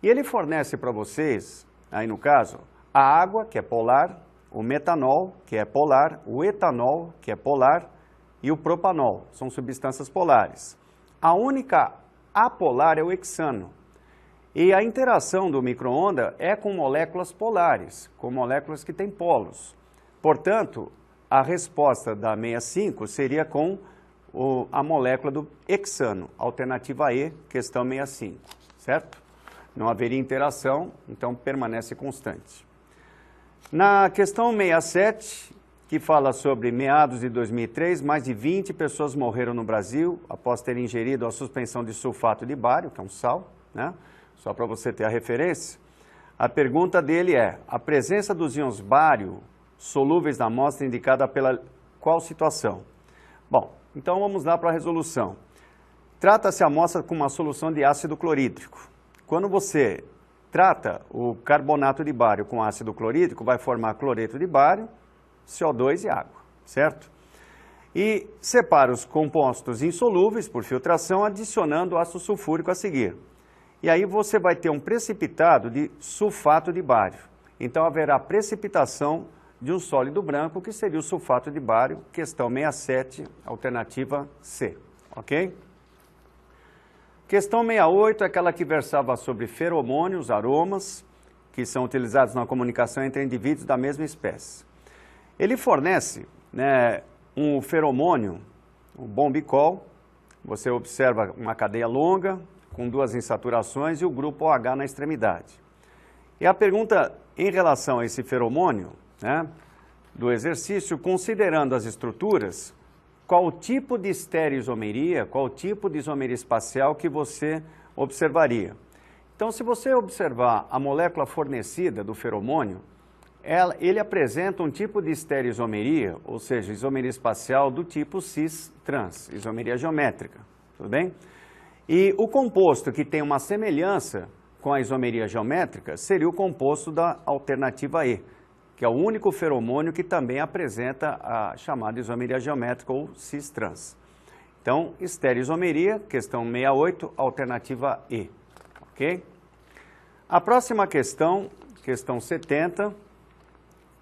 E ele fornece para vocês, aí no caso, a água, que é polar, o metanol, que é polar, o etanol, que é polar, e o propanol, são substâncias polares. A única apolar é o hexano. E a interação do micro-ondas é com moléculas polares, com moléculas que têm polos. Portanto, a resposta da 65 seria com a molécula do hexano, alternativa E, questão 65, certo? Não haveria interação, então permanece constante. Na questão 67, que fala sobre meados de 2003, mais de 20 pessoas morreram no Brasil após terem ingerido a suspensão de sulfato de bário, que é um sal, né? Só para você ter a referência. A pergunta dele é, a presença dos íons bário solúveis na amostra indicada pela qual situação? Bom, então vamos lá para a resolução. Trata-se a amostra com uma solução de ácido clorídrico. Quando você trata o carbonato de bário com ácido clorídrico, vai formar cloreto de bário, CO2 e água, certo? E separa os compostos insolúveis por filtração, adicionando ácido sulfúrico a seguir. E aí você vai ter um precipitado de sulfato de bário. então haverá precipitação de um sólido branco, que seria o sulfato de bário, questão 67, alternativa C, ok? Questão 68 é aquela que versava sobre feromônios, aromas, que são utilizados na comunicação entre indivíduos da mesma espécie. Ele fornece, né, um feromônio, o bombicol, você observa uma cadeia longa, com 2 insaturações e o grupo OH na extremidade. E a pergunta em relação a esse feromônio, né, do exercício, considerando as estruturas, qual tipo de estereoisomeria, qual tipo de isomeria espacial que você observaria? Então, se você observar a molécula fornecida do feromônio, ele apresenta um tipo de estereoisomeria, ou seja, isomeria espacial do tipo cis-trans, isomeria geométrica, tudo bem? E o composto que tem uma semelhança com a isomeria geométrica seria o composto da alternativa E, que é o único feromônio que também apresenta a chamada isomeria geométrica ou cis-trans. Então, estereoisomeria, questão 68, alternativa E, ok? A próxima questão, questão 70,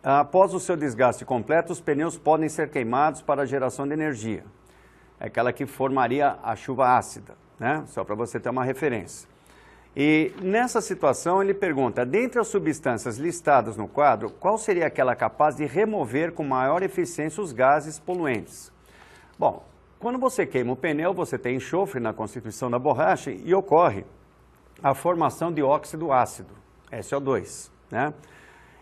após o seu desgaste completo, os pneus podem ser queimados para a geração de energia. É aquela que formaria a chuva ácida, né? Só para você ter uma referência. E nessa situação ele pergunta, dentre as substâncias listadas no quadro, qual seria aquela capaz de remover com maior eficiência os gases poluentes? Bom, quando você queima o pneu, você tem enxofre na constituição da borracha e ocorre a formação de óxido ácido, SO2, né?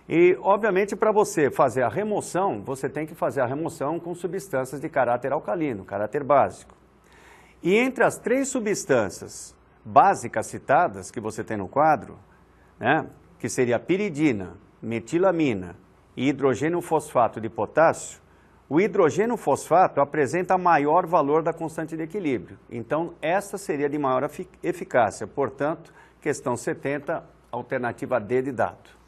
E, obviamente, para você fazer a remoção, você tem que fazer a remoção com substâncias de caráter alcalino, caráter básico. E entre as 3 substâncias básicas citadas que você tem no quadro, né, que seria piridina, metilamina e hidrogênio fosfato de potássio, o hidrogênio fosfato apresenta maior valor da constante de equilíbrio. Então, essa seria de maior eficácia. Portanto, questão 70, alternativa D de dado.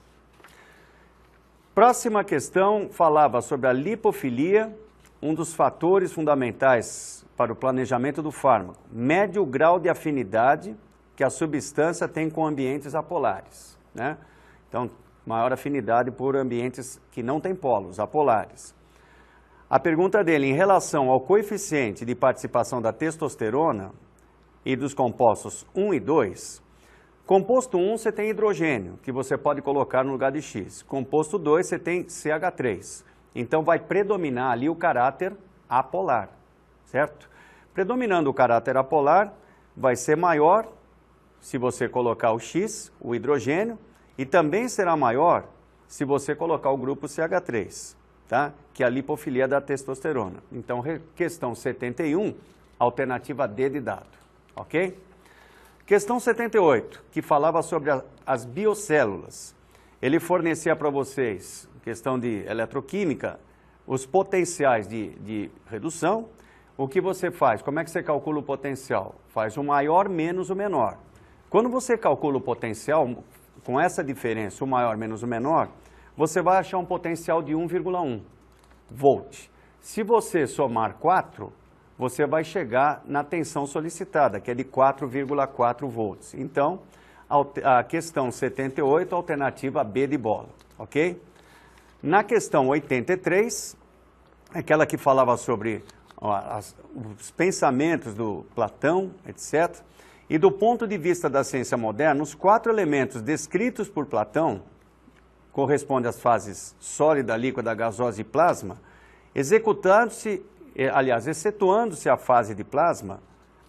Próxima questão falava sobre a lipofilia, um dos fatores fundamentais para o planejamento do fármaco. Mede o grau de afinidade que a substância tem com ambientes apolares, né? Então, maior afinidade por ambientes que não têm polos, apolares. A pergunta dele, em relação ao coeficiente de participação da testosterona e dos compostos 1 e 2, composto 1 você tem hidrogênio, que você pode colocar no lugar de X. Composto 2 você tem CH3. Então vai predominar ali o caráter apolar, certo? Predominando o caráter apolar, vai ser maior se você colocar o X, o hidrogênio, e também será maior se você colocar o grupo CH3, tá? Que é a lipofilia da testosterona. Então, questão 71, alternativa D de dado, ok? Questão 78, que falava sobre as biocélulas. Ele fornecia para vocês, questão de eletroquímica, os potenciais de redução. O que você faz? Como é que você calcula o potencial? Faz o maior menos o menor. Quando você calcula o potencial, com essa diferença, o maior menos o menor, você vai achar um potencial de 1,1 volt. Se você somar 4, você vai chegar na tensão solicitada, que é de 4,4 volts. Então, a questão 78, alternativa B de bola, ok? Na questão 83, aquela que falava sobre os pensamentos do Platão, etc. E do ponto de vista da ciência moderna, os 4 elementos descritos por Platão, correspondem às fases sólida, líquida, gasosa e plasma, excetuando-se a fase de plasma,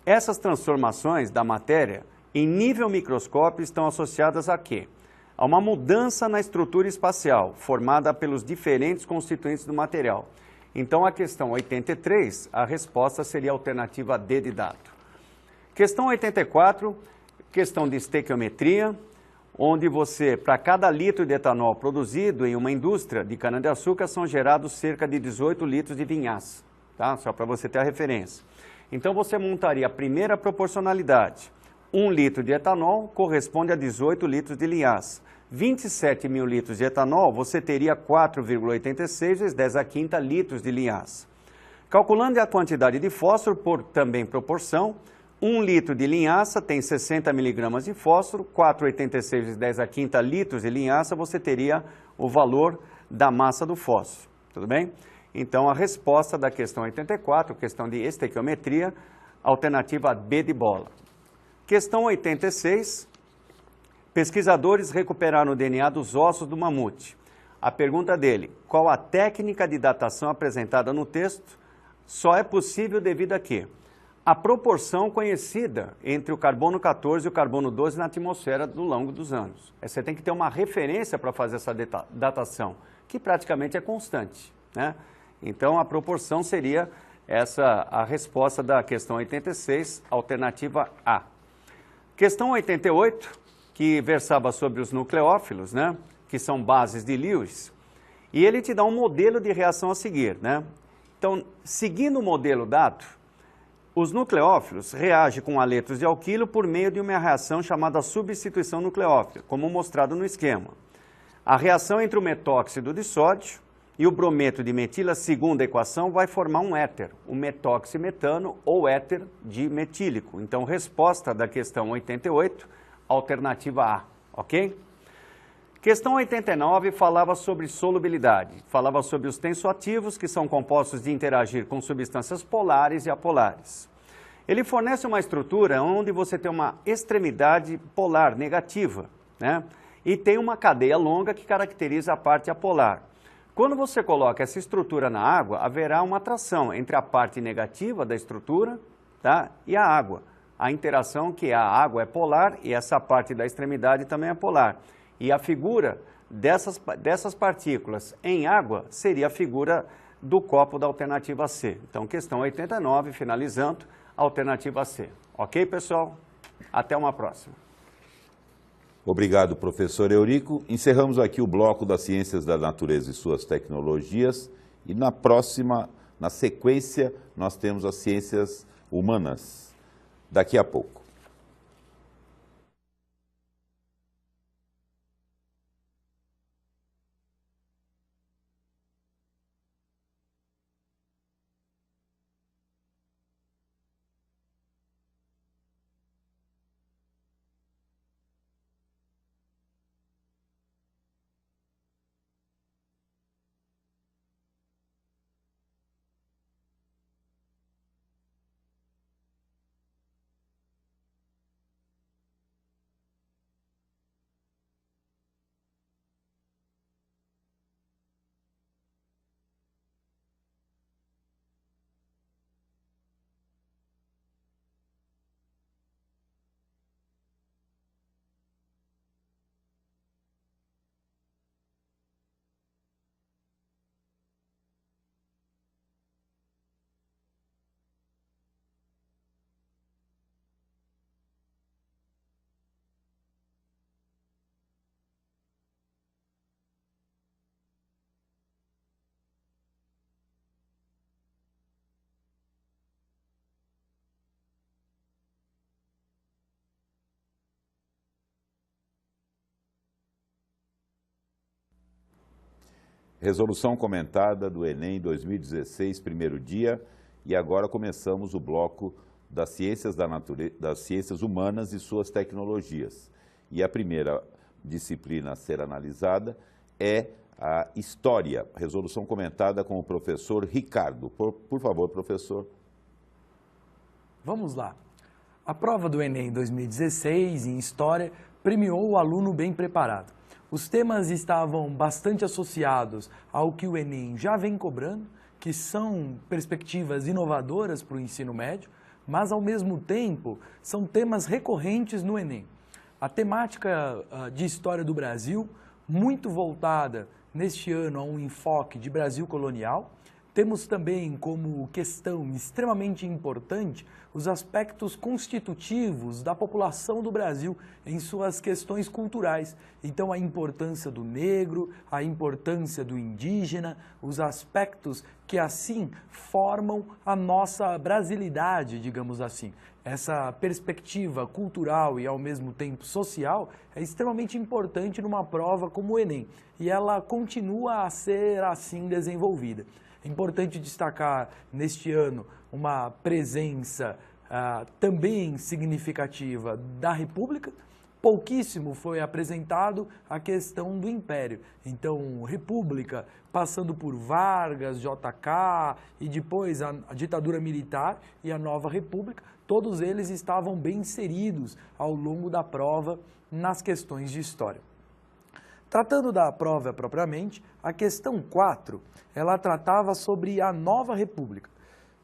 essas transformações da matéria em nível microscópio estão associadas a quê? A uma mudança na estrutura espacial, formada pelos diferentes constituintes do material. Então, a questão 83, a resposta seria a alternativa D de dado. Questão 84, questão de estequiometria, onde você, para cada litro de etanol produzido em uma indústria de cana-de-açúcar, são gerados cerca de 18 litros de vinhaça, tá? Só para você ter a referência. Então, você montaria a primeira proporcionalidade. 1 litro de etanol corresponde a 18 litros de linhaça. 27 mil litros de etanol, você teria 4,86 vezes 10 a quinta litros de linhaça. Calculando a quantidade de fósforo por também proporção, 1 litro de linhaça tem 60 miligramas de fósforo, 4,86 vezes 10 a quinta litros de linhaça, você teria o valor da massa do fósforo, tudo bem? Então, a resposta da questão 84, questão de estequiometria, alternativa B de bola. Questão 86, pesquisadores recuperaram o DNA dos ossos do mamute. A pergunta dele, qual a técnica de datação apresentada no texto? Só é possível devido a quê? A proporção conhecida entre o carbono 14 e o carbono 12 na atmosfera ao longo dos anos. Você tem que ter uma referência para fazer essa datação, que praticamente é constante, né? Então, a proporção seria essa a resposta da questão 86, alternativa A. Questão 88, que versava sobre os nucleófilos, né, que são bases de Lewis, e ele te dá um modelo de reação a seguir, né? Então, seguindo o modelo dado, os nucleófilos reagem com haletos de alquilo por meio de uma reação chamada substituição nucleófila, como mostrado no esquema. A reação entre o metóxido de sódio e o brometo de metila, segundo a equação, vai formar um éter, o metoximetano ou éter dimetílico. Então, resposta da questão 88, alternativa A, ok? Questão 89 falava sobre solubilidade, falava sobre os tensoativos, que são compostos de interagir com substâncias polares e apolares. Ele fornece uma estrutura onde você tem uma extremidade polar negativa, né? E tem uma cadeia longa que caracteriza a parte apolar. Quando você coloca essa estrutura na água, haverá uma atração entre a parte negativa da estrutura, tá, e a água. A interação que a água é polar e essa parte da extremidade também é polar. E a figura dessas partículas em água seria a figura do copo da alternativa C. Então, questão 89, finalizando, alternativa C. Ok, pessoal? Até uma próxima. Obrigado, professor Eurico. Encerramos aqui o bloco das Ciências da Natureza e suas tecnologias. E na próxima, na sequência, nós temos as Ciências Humanas. Daqui a pouco. Resolução comentada do Enem 2016, primeiro dia, e agora começamos o bloco das Ciências da Natureza, das Ciências Humanas e suas tecnologias. E a primeira disciplina a ser analisada é a História, resolução comentada com o professor Ricardo. Por favor, professor. Vamos lá. A prova do Enem 2016 em História premiou o aluno bem preparado. Os temas estavam bastante associados ao que o Enem já vem cobrando, que são perspectivas inovadoras para o ensino médio, mas ao mesmo tempo são temas recorrentes no Enem. A temática de História do Brasil, muito voltada neste ano a um enfoque de Brasil colonial. Temos também como questão extremamente importante os aspectos constitutivos da população do Brasil em suas questões culturais. Então, a importância do negro, a importância do indígena, os aspectos que assim formam a nossa brasilidade, digamos assim. Essa perspectiva cultural e ao mesmo tempo social é extremamente importante numa prova como o Enem, e ela continua a ser assim desenvolvida. É importante destacar neste ano uma presença também significativa da República. Pouquíssimo foi apresentado a questão do Império. Então, República, passando por Vargas, JK e depois a ditadura militar e a nova República, todos eles estavam bem inseridos ao longo da prova nas questões de história. Tratando da prova propriamente, a questão 4, ela tratava sobre a nova República,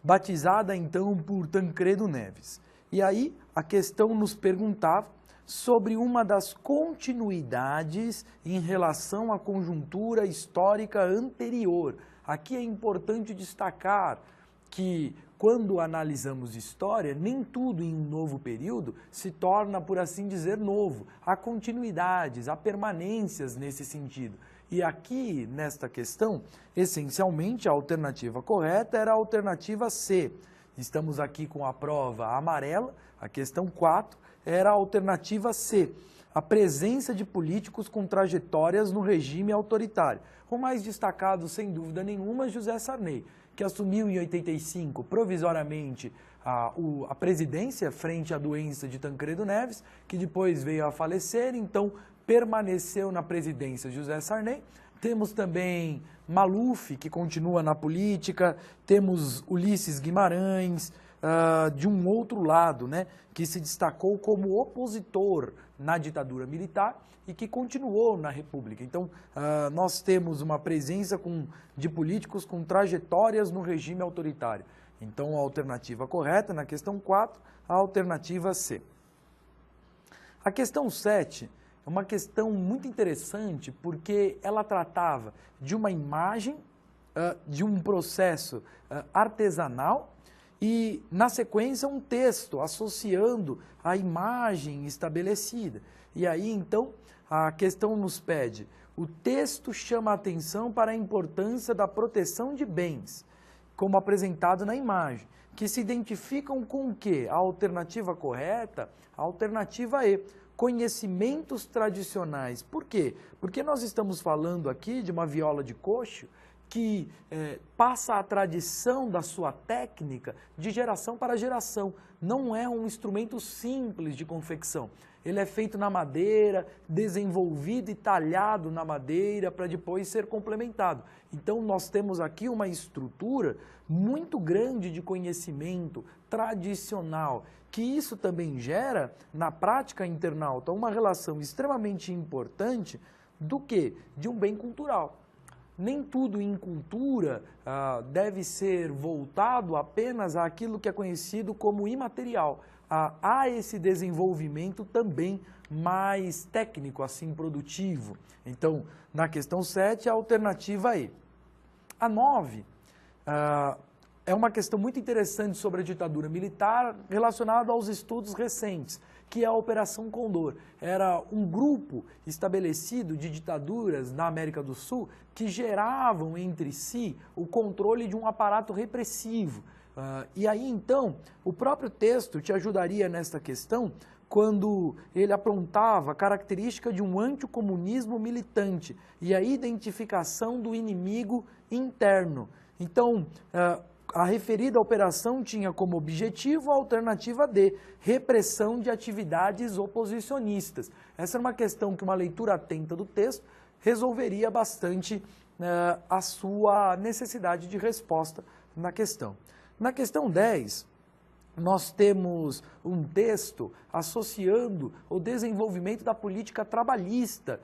batizada então por Tancredo Neves. E aí a questão nos perguntava sobre uma das continuidades em relação à conjuntura histórica anterior. Aqui é importante destacar que, quando analisamos história, nem tudo em um novo período se torna, por assim dizer, novo. Há continuidades, há permanências nesse sentido. E aqui, nesta questão, essencialmente, a alternativa correta era a alternativa C. Estamos aqui com a prova amarela, a questão 4, era a alternativa C, a presença de políticos com trajetórias no regime autoritário. O mais destacado, sem dúvida nenhuma, é José Sarney, que assumiu em 85, provisoriamente, a presidência frente à doença de Tancredo Neves, que depois veio a falecer, então permaneceu na presidência José Sarney. Temos também Maluf, que continua na política, temos Ulisses Guimarães, de um outro lado, né, que se destacou como opositor na ditadura militar e que continuou na República. Então, nós temos uma presença de políticos com trajetórias no regime autoritário. Então, a alternativa correta, na questão 4, a alternativa C. A questão 7 é uma questão muito interessante porque ela tratava de uma imagem, de um processo artesanal, e, na sequência, um texto associando a imagem estabelecida. E aí, então, a questão nos pede, o texto chama a atenção para a importância da proteção de bens, como apresentado na imagem, que se identificam com o quê? A alternativa correta, a alternativa E, conhecimentos tradicionais. Por quê? Porque nós estamos falando aqui de uma viola de coxo, que passa a tradição da sua técnica de geração para geração. Não é um instrumento simples de confecção. Ele é feito na madeira, desenvolvido e talhado na madeira para depois ser complementado. Então nós temos aqui uma estrutura muito grande de conhecimento tradicional, que isso também gera, na prática internauta, uma relação extremamente importante do quê? De um bem cultural. Nem tudo em cultura deve ser voltado apenas àquilo que é conhecido como imaterial. Há esse desenvolvimento também mais técnico, assim, produtivo. Então, na questão 7, a alternativa E. A 9 é uma questão muito interessante sobre a ditadura militar relacionada aos estudos recentes, que é a Operação Condor. Era um grupo estabelecido de ditaduras na América do Sul que geravam entre si o controle de um aparato repressivo. E aí, então, o próprio texto te ajudaria nesta questão quando ele aprontava a característica de um anticomunismo militante e a identificação do inimigo interno. Então, a referida operação tinha como objetivo a alternativa D, repressão de atividades oposicionistas. Essa era uma questão que uma leitura atenta do texto resolveria bastante a sua necessidade de resposta na questão. Na questão 10, nós temos um texto associando o desenvolvimento da política trabalhista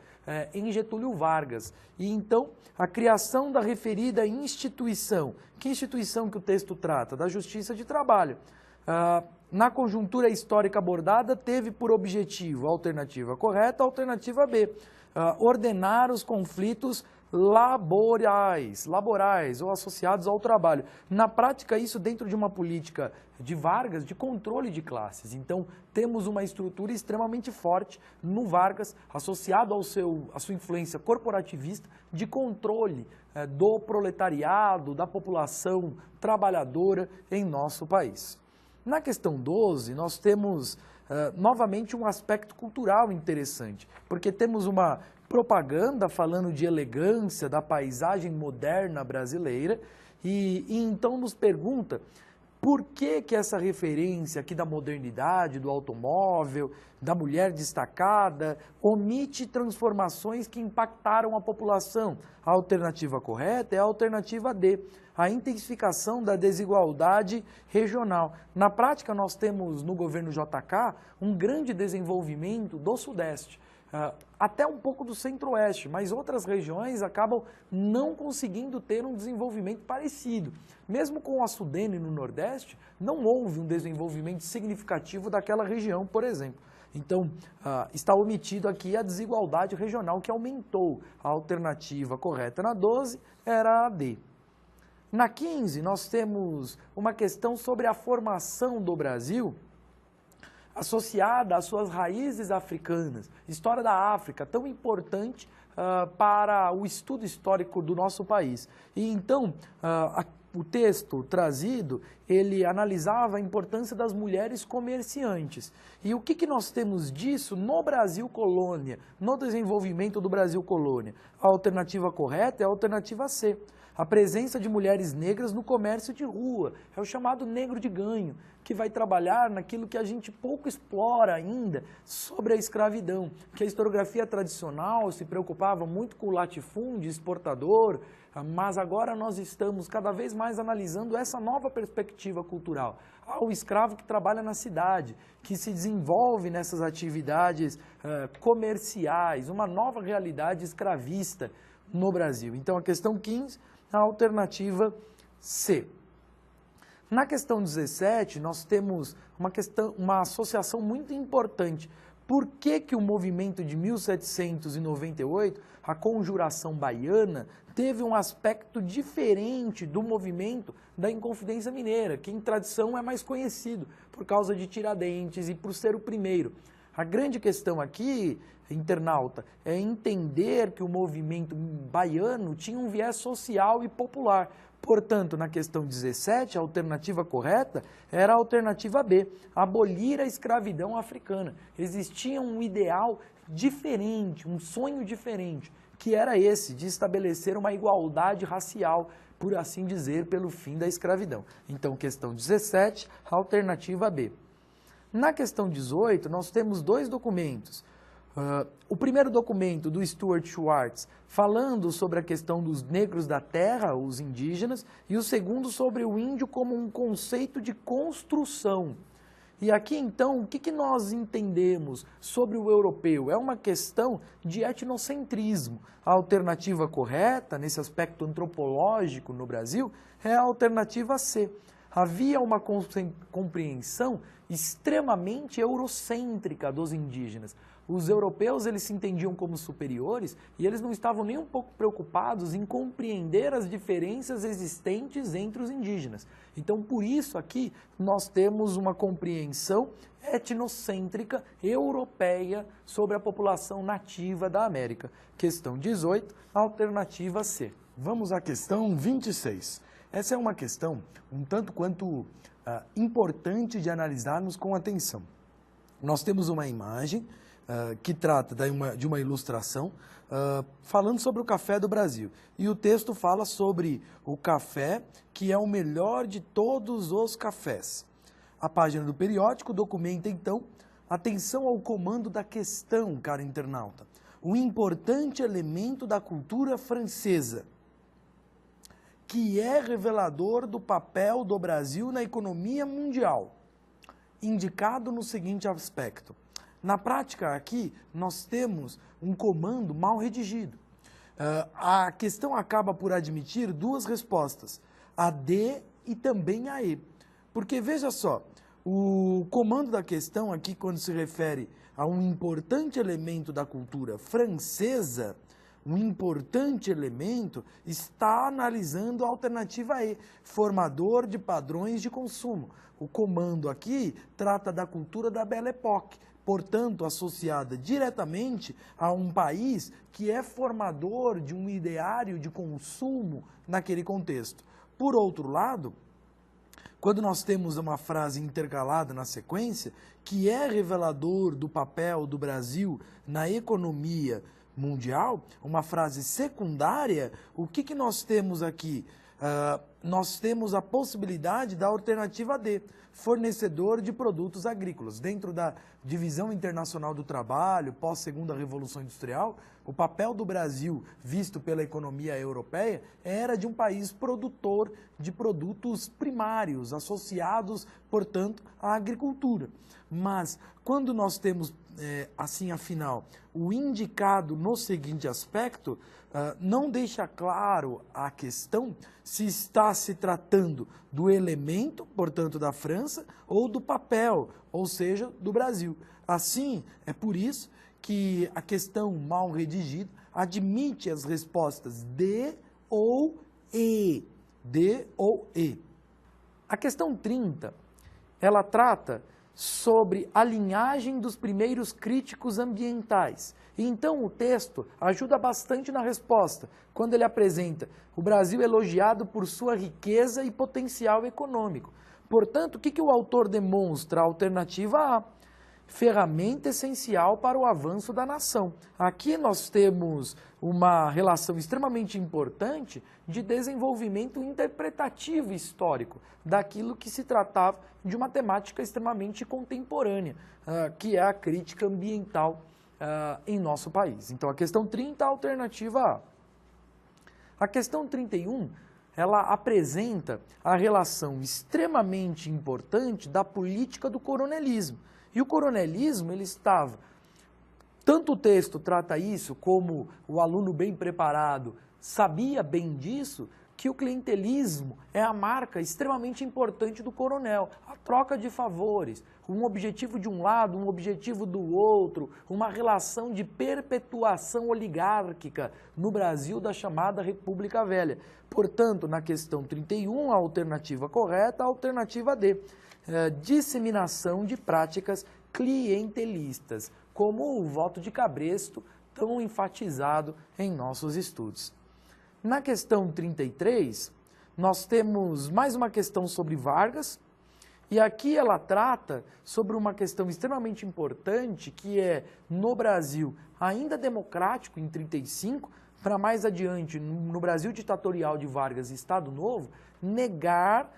em Getúlio Vargas. E então, a criação da referida instituição. Que instituição que o texto trata? Da Justiça de Trabalho. Na conjuntura histórica abordada, teve por objetivo a alternativa correta, a alternativa B, ordenar os conflitos laborais ou associados ao trabalho. Na prática, isso dentro de uma política de Vargas de controle de classes. Então, temos uma estrutura extremamente forte no Vargas, associado à sua influência corporativista de controle do proletariado, da população trabalhadora em nosso país. Na questão 12, nós temos novamente um aspecto cultural interessante, porque temos uma propaganda falando de elegância da paisagem moderna brasileira e então nos pergunta Por que que essa referência aqui da modernidade, do automóvel, da mulher destacada, omite transformações que impactaram a população? A alternativa correta é a alternativa D, a intensificação da desigualdade regional. Na prática, nós temos no governo JK um grande desenvolvimento do Sudeste, até um pouco do Centro-Oeste, mas outras regiões acabam não conseguindo ter um desenvolvimento parecido. Mesmo com a Sudene no Nordeste, não houve um desenvolvimento significativo daquela região, por exemplo. Então, está omitido aqui a desigualdade regional que aumentou. A alternativa correta na 12 era a D. Na 15, nós temos uma questão sobre a formação do Brasil associada às suas raízes africanas. História da África, tão importante para o estudo histórico do nosso país. E então, o texto trazido, ele analisava a importância das mulheres comerciantes. E o que nós temos disso no Brasil colônia, no desenvolvimento do Brasil colônia? A alternativa correta é a alternativa C. A presença de mulheres negras no comércio de rua, é o chamado negro de ganho, que vai trabalhar naquilo que a gente pouco explora ainda sobre a escravidão, que a historiografia tradicional se preocupava muito com o latifúndio exportador, mas agora nós estamos cada vez mais analisando essa nova perspectiva cultural. O escravo que trabalha na cidade, que se desenvolve nessas atividades comerciais, uma nova realidade escravista no Brasil. Então a questão 15, a alternativa C. Na questão 17, nós temos uma associação muito importante. Por que que o movimento de 1798, a Conjuração Baiana, teve um aspecto diferente do movimento da Inconfidência Mineira, que em tradição é mais conhecido por causa de Tiradentes e por ser o primeiro? A grande questão aqui, internauta, é entender que o movimento baiano tinha um viés social e popular. Portanto, na questão 17, a alternativa correta era a alternativa B, abolir a escravidão africana. Existia um ideal diferente, um sonho diferente, que era esse, de estabelecer uma igualdade racial, por assim dizer, pelo fim da escravidão. Então, questão 17, a alternativa B. Na questão 18, nós temos dois documentos. O primeiro documento do Stuart Schwartz, falando sobre a questão dos negros da terra, os indígenas, e o segundo sobre o índio como um conceito de construção. E aqui, então, o que nós entendemos sobre o europeu? É uma questão de etnocentrismo. A alternativa correta, nesse aspecto antropológico no Brasil, é a alternativa C. Havia uma compreensão extremamente eurocêntrica dos indígenas. Os europeus, eles se entendiam como superiores e eles não estavam nem um pouco preocupados em compreender as diferenças existentes entre os indígenas. Então, por isso aqui, nós temos uma compreensão etnocêntrica europeia sobre a população nativa da América. Questão 18, alternativa C. Vamos à questão 26. Essa é uma questão um tanto quanto importante de analisarmos com atenção. Nós temos uma imagem que trata de uma ilustração falando sobre o café do Brasil. E o texto fala sobre o café, que é o melhor de todos os cafés. A página do periódico documenta, então, atenção ao comando da questão, caro internauta. Um importante elemento da cultura francesa, que é revelador do papel do Brasil na economia mundial, indicado no seguinte aspecto. Na prática, aqui, nós temos um comando mal redigido. A questão acaba por admitir duas respostas, a D e também a E. Porque, veja só, o comando da questão aqui, quando se refere a um importante elemento da cultura francesa, um importante elemento, está analisando a alternativa E, formador de padrões de consumo. O comando aqui trata da cultura da Belle Époque, portanto, associada diretamente a um país que é formador de um ideário de consumo naquele contexto. Por outro lado, quando nós temos uma frase intercalada na sequência, que é revelador do papel do Brasil na economia mundial, uma frase secundária, o que nós temos aqui? nós temos a possibilidade da alternativa D, fornecedor de produtos agrícolas. Dentro da Divisão Internacional do Trabalho, pós-Segunda Revolução Industrial, o papel do Brasil, visto pela economia europeia, era de um país produtor de produtos primários, associados, portanto, à agricultura. Mas, quando nós temos, assim, afinal, o indicado no seguinte aspecto, não deixa claro a questão se está se tratando do elemento, portanto, da França, ou do papel, ou seja, do Brasil. Assim, é por isso que a questão mal redigida admite as respostas D ou E. D ou E. A questão 30, ela trata sobre a linhagem dos primeiros críticos ambientais. E então o texto ajuda bastante na resposta, quando ele apresenta o Brasil elogiado por sua riqueza e potencial econômico. Portanto, o que o autor demonstra? A alternativa A, ferramenta essencial para o avanço da nação. Aqui nós temos uma relação extremamente importante de desenvolvimento interpretativo histórico daquilo que se tratava de uma temática extremamente contemporânea, que é a crítica ambiental em nosso país. Então, a questão 30, a alternativa A. A questão 31, ela apresenta a relação extremamente importante da política do coronelismo. E o coronelismo, ele estava, tanto o texto trata isso, como o aluno bem preparado sabia bem disso, que o clientelismo é a marca extremamente importante do coronel. A troca de favores, um objetivo de um lado, um objetivo do outro, uma relação de perpetuação oligárquica no Brasil da chamada República Velha. Portanto, na questão 31, a alternativa correta, a alternativa D. Disseminação de práticas clientelistas, como o voto de cabresto, tão enfatizado em nossos estudos. Na questão 33, nós temos mais uma questão sobre Vargas, e aqui ela trata sobre uma questão extremamente importante, que é, no Brasil, ainda democrático, em 35, para mais adiante, no Brasil ditatorial de Vargas e Estado Novo, negar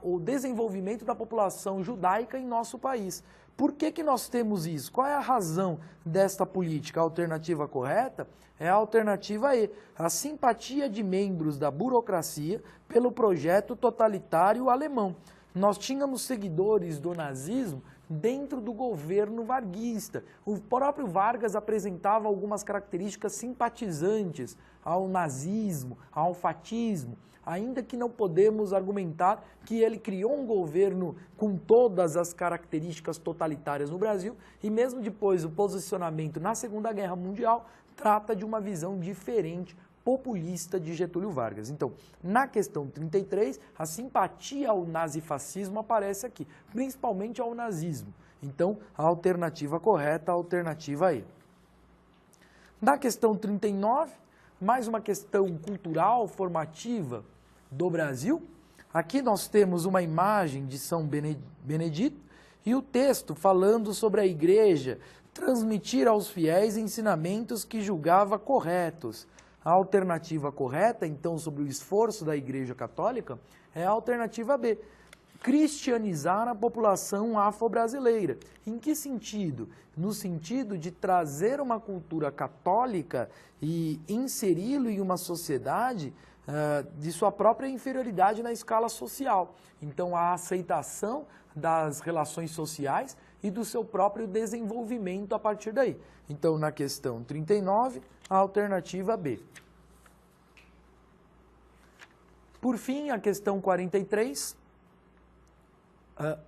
o desenvolvimento da população judaica em nosso país. Por que nós temos isso? Qual é a razão desta política? A alternativa correta é a alternativa E, a simpatia de membros da burocracia pelo projeto totalitário alemão. Nós tínhamos seguidores do nazismo dentro do governo varguista. O próprio Vargas apresentava algumas características simpatizantes ao nazismo, ao fascismo, ainda que não podemos argumentar que ele criou um governo com todas as características totalitárias no Brasil, e mesmo depois o posicionamento na Segunda Guerra Mundial trata de uma visão diferente, populista de Getúlio Vargas. Então, na questão 33, a simpatia ao nazifascismo aparece aqui, principalmente ao nazismo. Então, a alternativa correta, a alternativa E. Na questão 39, mais uma questão cultural, formativa do Brasil. Aqui nós temos uma imagem de São Benedito e o texto falando sobre a igreja transmitir aos fiéis ensinamentos que julgava corretos. A alternativa correta, então, sobre o esforço da Igreja Católica, é a alternativa B. Cristianizar a população afro-brasileira. Em que sentido? No sentido de trazer uma cultura católica e inseri-lo em uma sociedade de sua própria inferioridade na escala social. Então, a aceitação das relações sociais e do seu próprio desenvolvimento a partir daí. Então, na questão 39, a alternativa B. Por fim, a questão 43,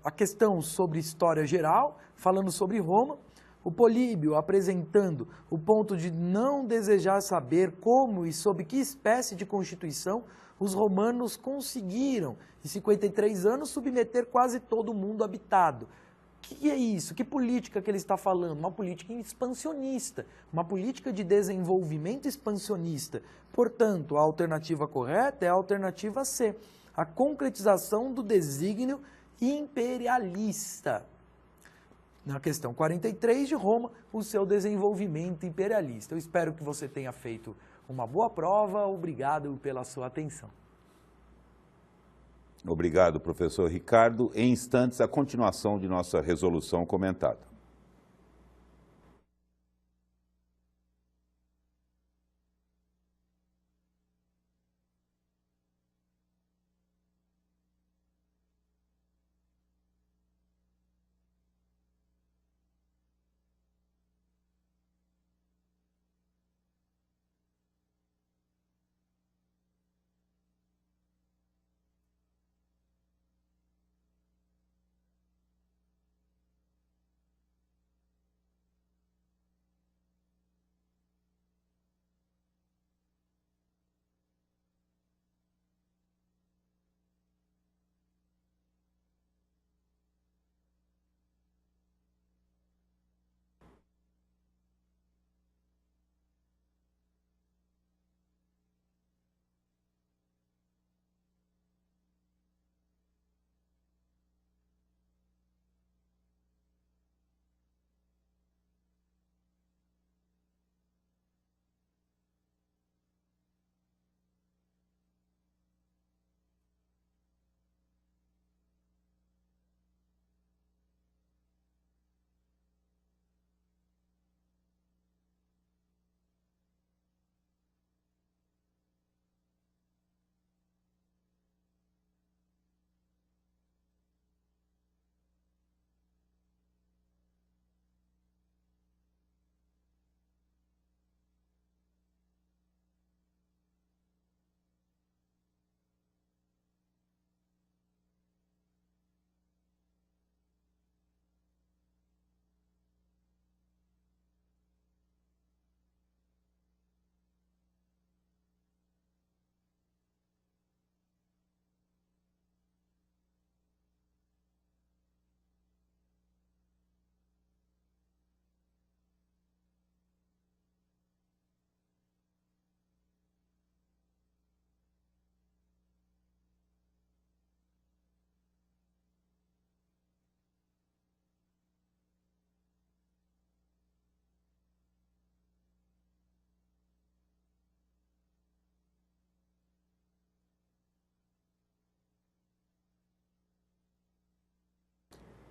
a questão sobre história geral, falando sobre Roma, o Políbio apresentando o ponto de não desejar saber como e sob que espécie de constituição os romanos conseguiram, em 53 anos, submeter quase todo o mundo habitado. O que é isso? Que política que ele está falando? Uma política expansionista, uma política de desenvolvimento expansionista. Portanto, a alternativa correta é a alternativa C, a concretização do desígnio imperialista. Na questão 43 de Roma, o seu desenvolvimento imperialista. Eu espero que você tenha feito uma boa prova. Obrigado pela sua atenção. Obrigado, professor Ricardo. Em instantes, a continuação de nossa resolução comentada.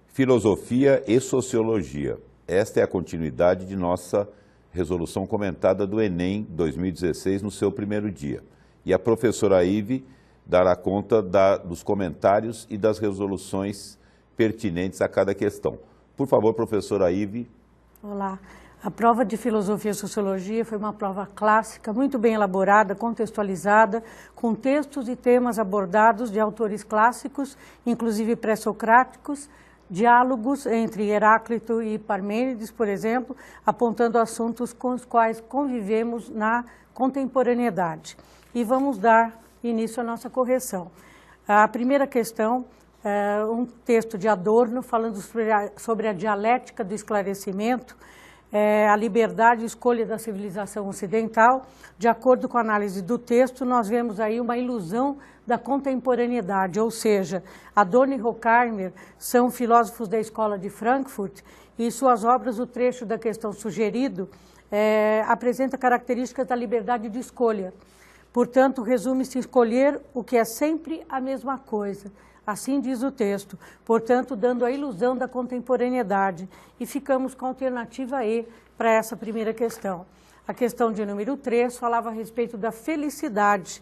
Filosofia e Sociologia. Esta é a continuidade de nossa resolução comentada do Enem 2016 no seu primeiro dia. E a professora Ive dará conta dos comentários e das resoluções pertinentes a cada questão. Por favor, professora Ive. Olá. A prova de Filosofia e Sociologia foi uma prova clássica, muito bem elaborada, contextualizada, com textos e temas abordados de autores clássicos, inclusive pré-socráticos, diálogos entre Heráclito e Parmênides, por exemplo, apontando assuntos com os quais convivemos na contemporaneidade. E vamos dar início à nossa correção. A primeira questão é um texto de Adorno falando sobre a dialética do esclarecimento, a liberdade e escolha da civilização ocidental. De acordo com a análise do texto, nós vemos aí uma ilusão da contemporaneidade, ou seja, Adorno e Horkheimer são filósofos da Escola de Frankfurt e suas obras, o trecho da questão sugerido, apresenta características da liberdade de escolha. Portanto, resume-se em escolher o que é sempre a mesma coisa. Assim diz o texto, portanto, dando a ilusão da contemporaneidade. E ficamos com a alternativa E para essa primeira questão. A questão de número 3 falava a respeito da felicidade.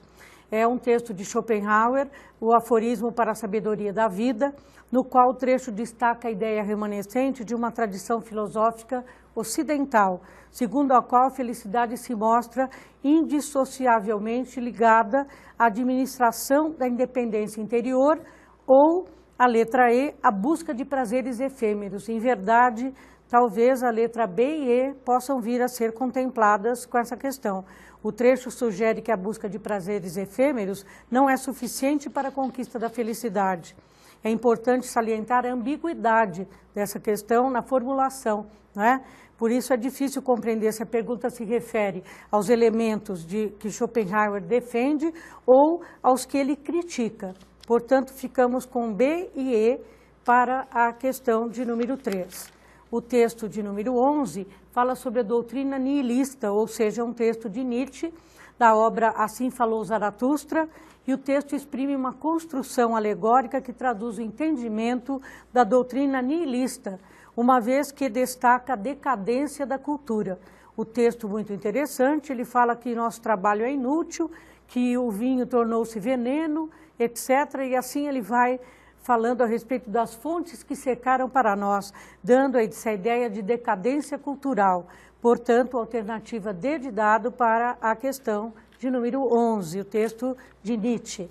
É um texto de Schopenhauer, o aforismo para a sabedoria da vida, no qual o trecho destaca a ideia remanescente de uma tradição filosófica ocidental, segundo a qual a felicidade se mostra indissociavelmente ligada à administração da independência interior, ou, a letra E, a busca de prazeres efêmeros. Em verdade, talvez a letra B e E possam vir a ser contempladas com essa questão. O trecho sugere que a busca de prazeres efêmeros não é suficiente para a conquista da felicidade. É importante salientar a ambiguidade dessa questão na formulação, não é? Por isso é difícil compreender se a pergunta se refere aos elementos que Schopenhauer defende ou aos que ele critica. Portanto, ficamos com B e E para a questão de número 3. O texto de número 11 fala sobre a doutrina nihilista, ou seja, um texto de Nietzsche, da obra Assim Falou Zaratustra, e o texto exprime uma construção alegórica que traduz o entendimento da doutrina nihilista, uma vez que destaca a decadência da cultura. O texto muito interessante, ele fala que nosso trabalho é inútil, que o vinho tornou-se veneno, etc. E assim ele vai falando a respeito das fontes que secaram para nós, dando essa ideia de decadência cultural. Portanto, alternativa D de dado para a questão de número 11, o texto de Nietzsche.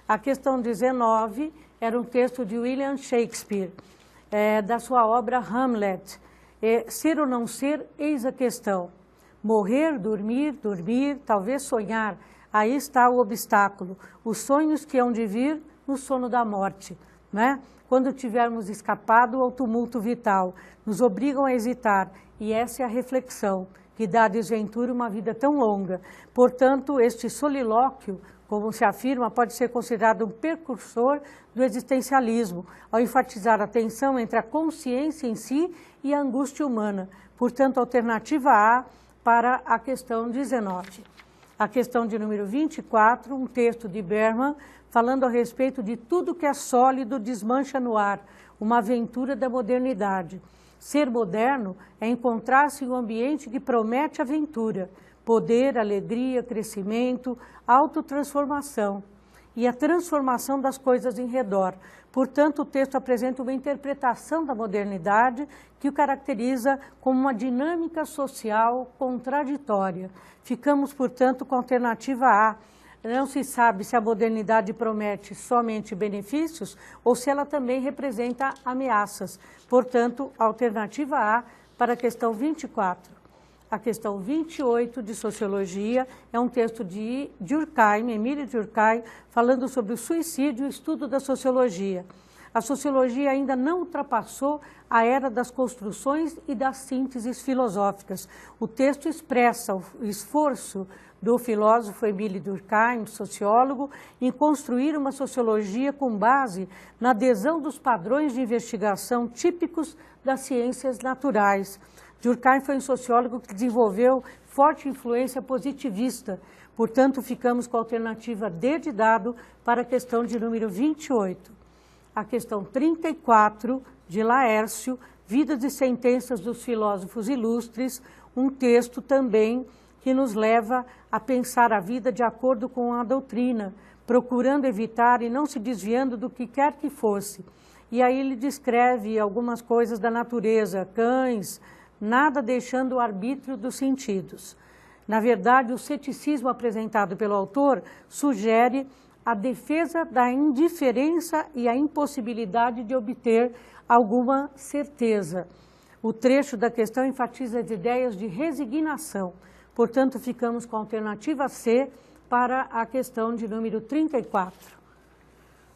A questão 19 era um texto de William Shakespeare, da sua obra Hamlet. Ser ou não ser, eis a questão. Morrer, dormir, dormir, talvez sonhar. Aí está o obstáculo. Os sonhos que hão de vir no sono da morte, né? Quando tivermos escapado ao tumulto vital, nos obrigam a hesitar. E essa é a reflexão que dá à desventura uma vida tão longa. Portanto, este solilóquio, como se afirma, pode ser considerado um precursor do existencialismo, ao enfatizar a tensão entre a consciência em si e a angústia humana. Portanto, alternativa A para a questão 19. A questão de número 24, um texto de Berman, falando a respeito de tudo que é sólido desmancha no ar, uma aventura da modernidade. Ser moderno é encontrar-se em um ambiente que promete aventura, poder, alegria, crescimento, autotransformação e a transformação das coisas em redor. Portanto, o texto apresenta uma interpretação da modernidade que o caracteriza como uma dinâmica social contraditória. Ficamos, portanto, com a alternativa A. Não se sabe se a modernidade promete somente benefícios ou se ela também representa ameaças. Portanto, a alternativa A para a questão 24. A questão 28 de Sociologia é um texto de Durkheim, Emílio Durkheim, falando sobre o suicídio e o estudo da sociologia. A sociologia ainda não ultrapassou a era das construções e das sínteses filosóficas. O texto expressa o esforço do filósofo Emílio Durkheim, sociólogo, em construir uma sociologia com base na adesão dos padrões de investigação típicos das ciências naturais. Durkheim foi um sociólogo que desenvolveu forte influência positivista. Portanto, ficamos com a alternativa D de dado para a questão de número 28. A questão 34, de Laércio, Vidas e Sentenças dos Filósofos Ilustres, um texto também que nos leva a pensar a vida de acordo com a doutrina, procurando evitar e não se desviando do que quer que fosse. E aí ele descreve algumas coisas da natureza, cães, nada deixando o arbítrio dos sentidos. Na verdade, o ceticismo apresentado pelo autor sugere a defesa da indiferença e a impossibilidade de obter alguma certeza. O trecho da questão enfatiza as ideias de resignação. Portanto, ficamos com a alternativa C para a questão de número 34.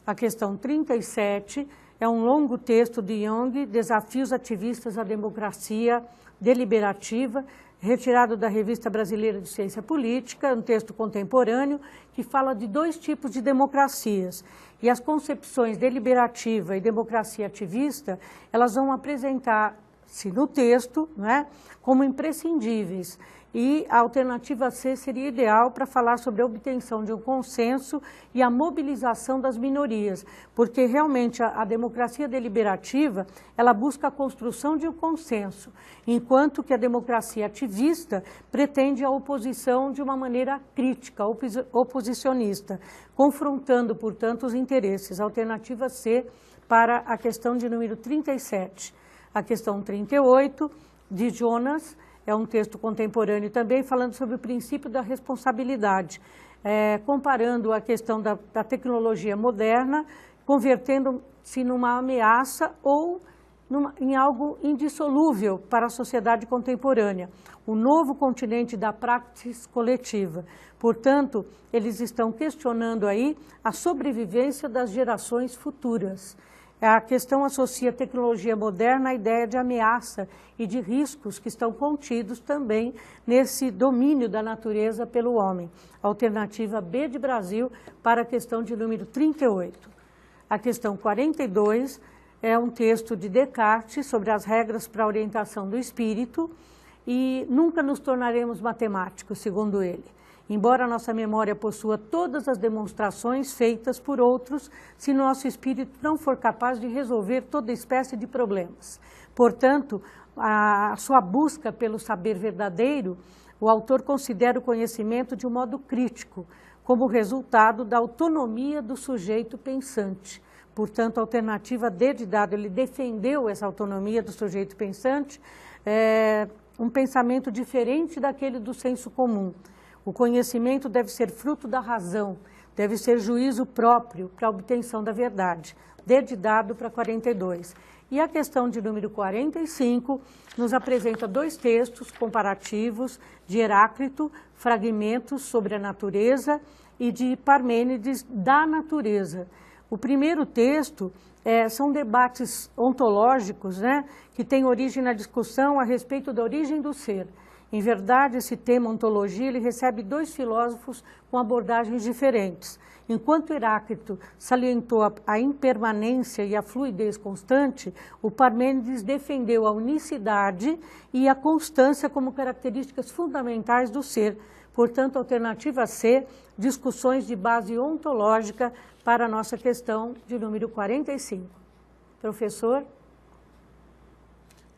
A questão 37 é um longo texto de Jung, Desafios Ativistas à Democracia Deliberativa, retirado da Revista Brasileira de Ciência Política, um texto contemporâneo que fala de dois tipos de democracias. E as concepções deliberativa e democracia ativista, elas vão apresentar-se no texto, né, como imprescindíveis. E a alternativa C seria ideal para falar sobre a obtenção de um consenso e a mobilização das minorias, porque realmente a democracia deliberativa, ela busca a construção de um consenso, enquanto que a democracia ativista pretende a oposição de uma maneira crítica, oposicionista, confrontando, portanto, os interesses. Alternativa C para a questão de número 37. A questão 38, de Jonas, é um texto contemporâneo também, falando sobre o princípio da responsabilidade, comparando a questão da tecnologia moderna, convertendo-se numa ameaça ou em algo indissolúvel para a sociedade contemporânea, o novo continente da praxis coletiva. Portanto, eles estão questionando aí a sobrevivência das gerações futuras. A questão associa a tecnologia moderna à ideia de ameaça e de riscos que estão contidos também nesse domínio da natureza pelo homem. Alternativa B de Brasil para a questão de número 38. A questão 42 é um texto de Descartes sobre as regras para a orientação do espírito e nunca nos tornaremos matemáticos, segundo ele. embora a nossa memória possua todas as demonstrações feitas por outros, se nosso espírito não for capaz de resolver toda espécie de problemas. Portanto, a sua busca pelo saber verdadeiro, o autor considera o conhecimento de um modo crítico, como resultado da autonomia do sujeito pensante. Portanto, a alternativa D de dado, ele defendeu essa autonomia do sujeito pensante, um pensamento diferente daquele do senso comum. O conhecimento deve ser fruto da razão, deve ser juízo próprio para a obtenção da verdade. D de dado para 42. E a questão de número 45 nos apresenta dois textos comparativos de Heráclito, fragmentos sobre a natureza, e de Parmênides, da natureza. O primeiro texto são debates ontológicos, né, que têm origem na discussão a respeito da origem do ser. Em verdade, esse tema ontologia, ele recebe dois filósofos com abordagens diferentes. Enquanto Heráclito salientou a impermanência e a fluidez constante, o Parmênides defendeu a unicidade e a constância como características fundamentais do ser. Portanto, alternativa C, discussões de base ontológica para a nossa questão de número 45. Professor?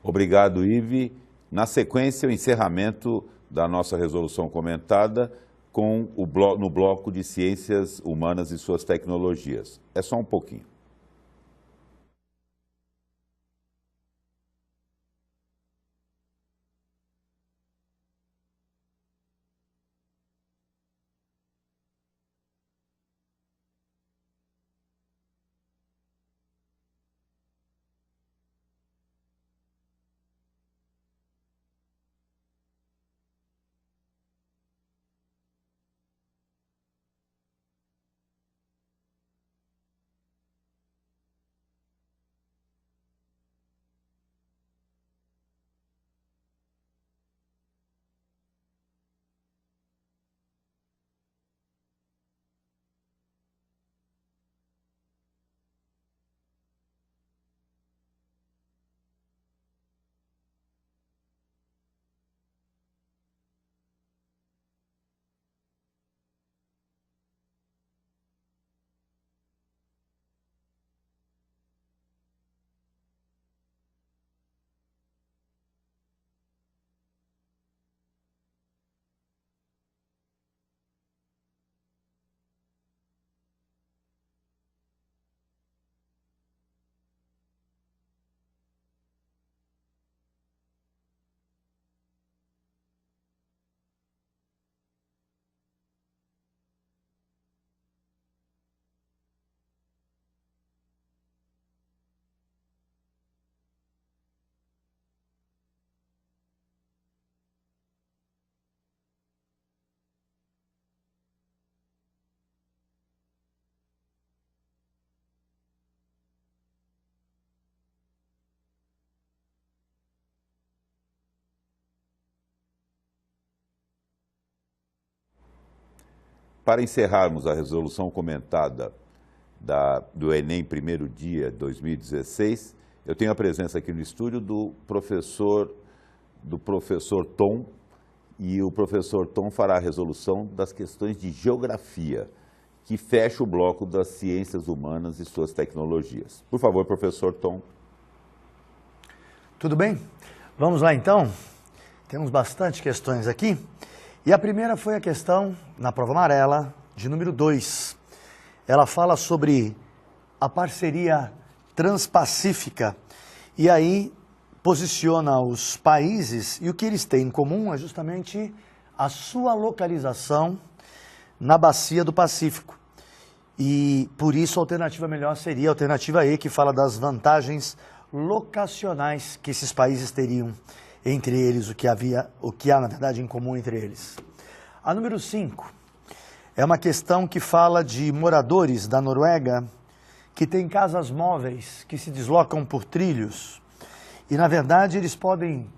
Obrigado, Ive. Na sequência, o encerramento da nossa resolução comentada no bloco de Ciências Humanas e suas tecnologias. É só um pouquinho. Para encerrarmos a resolução comentada do Enem primeiro dia 2016, eu tenho a presença aqui no estúdio do professor Tom, e o professor Tom fará a resolução das questões de geografia, que fecha o bloco das ciências humanas e suas tecnologias. Por favor, professor Tom. Tudo bem? Vamos lá então. Temos bastante questões aqui. E a primeira foi a questão, na prova amarela, de número 2. Ela fala sobre a parceria transpacífica e aí posiciona os países, e o que eles têm em comum é justamente a sua localização na bacia do Pacífico. E por isso a alternativa melhor seria a alternativa E, que fala das vantagens locacionais que esses países teriam entre eles, o que há na verdade em comum entre eles. A número 5 é uma questão que fala de moradores da Noruega que têm casas móveis, que se deslocam por trilhos. E na verdade eles podem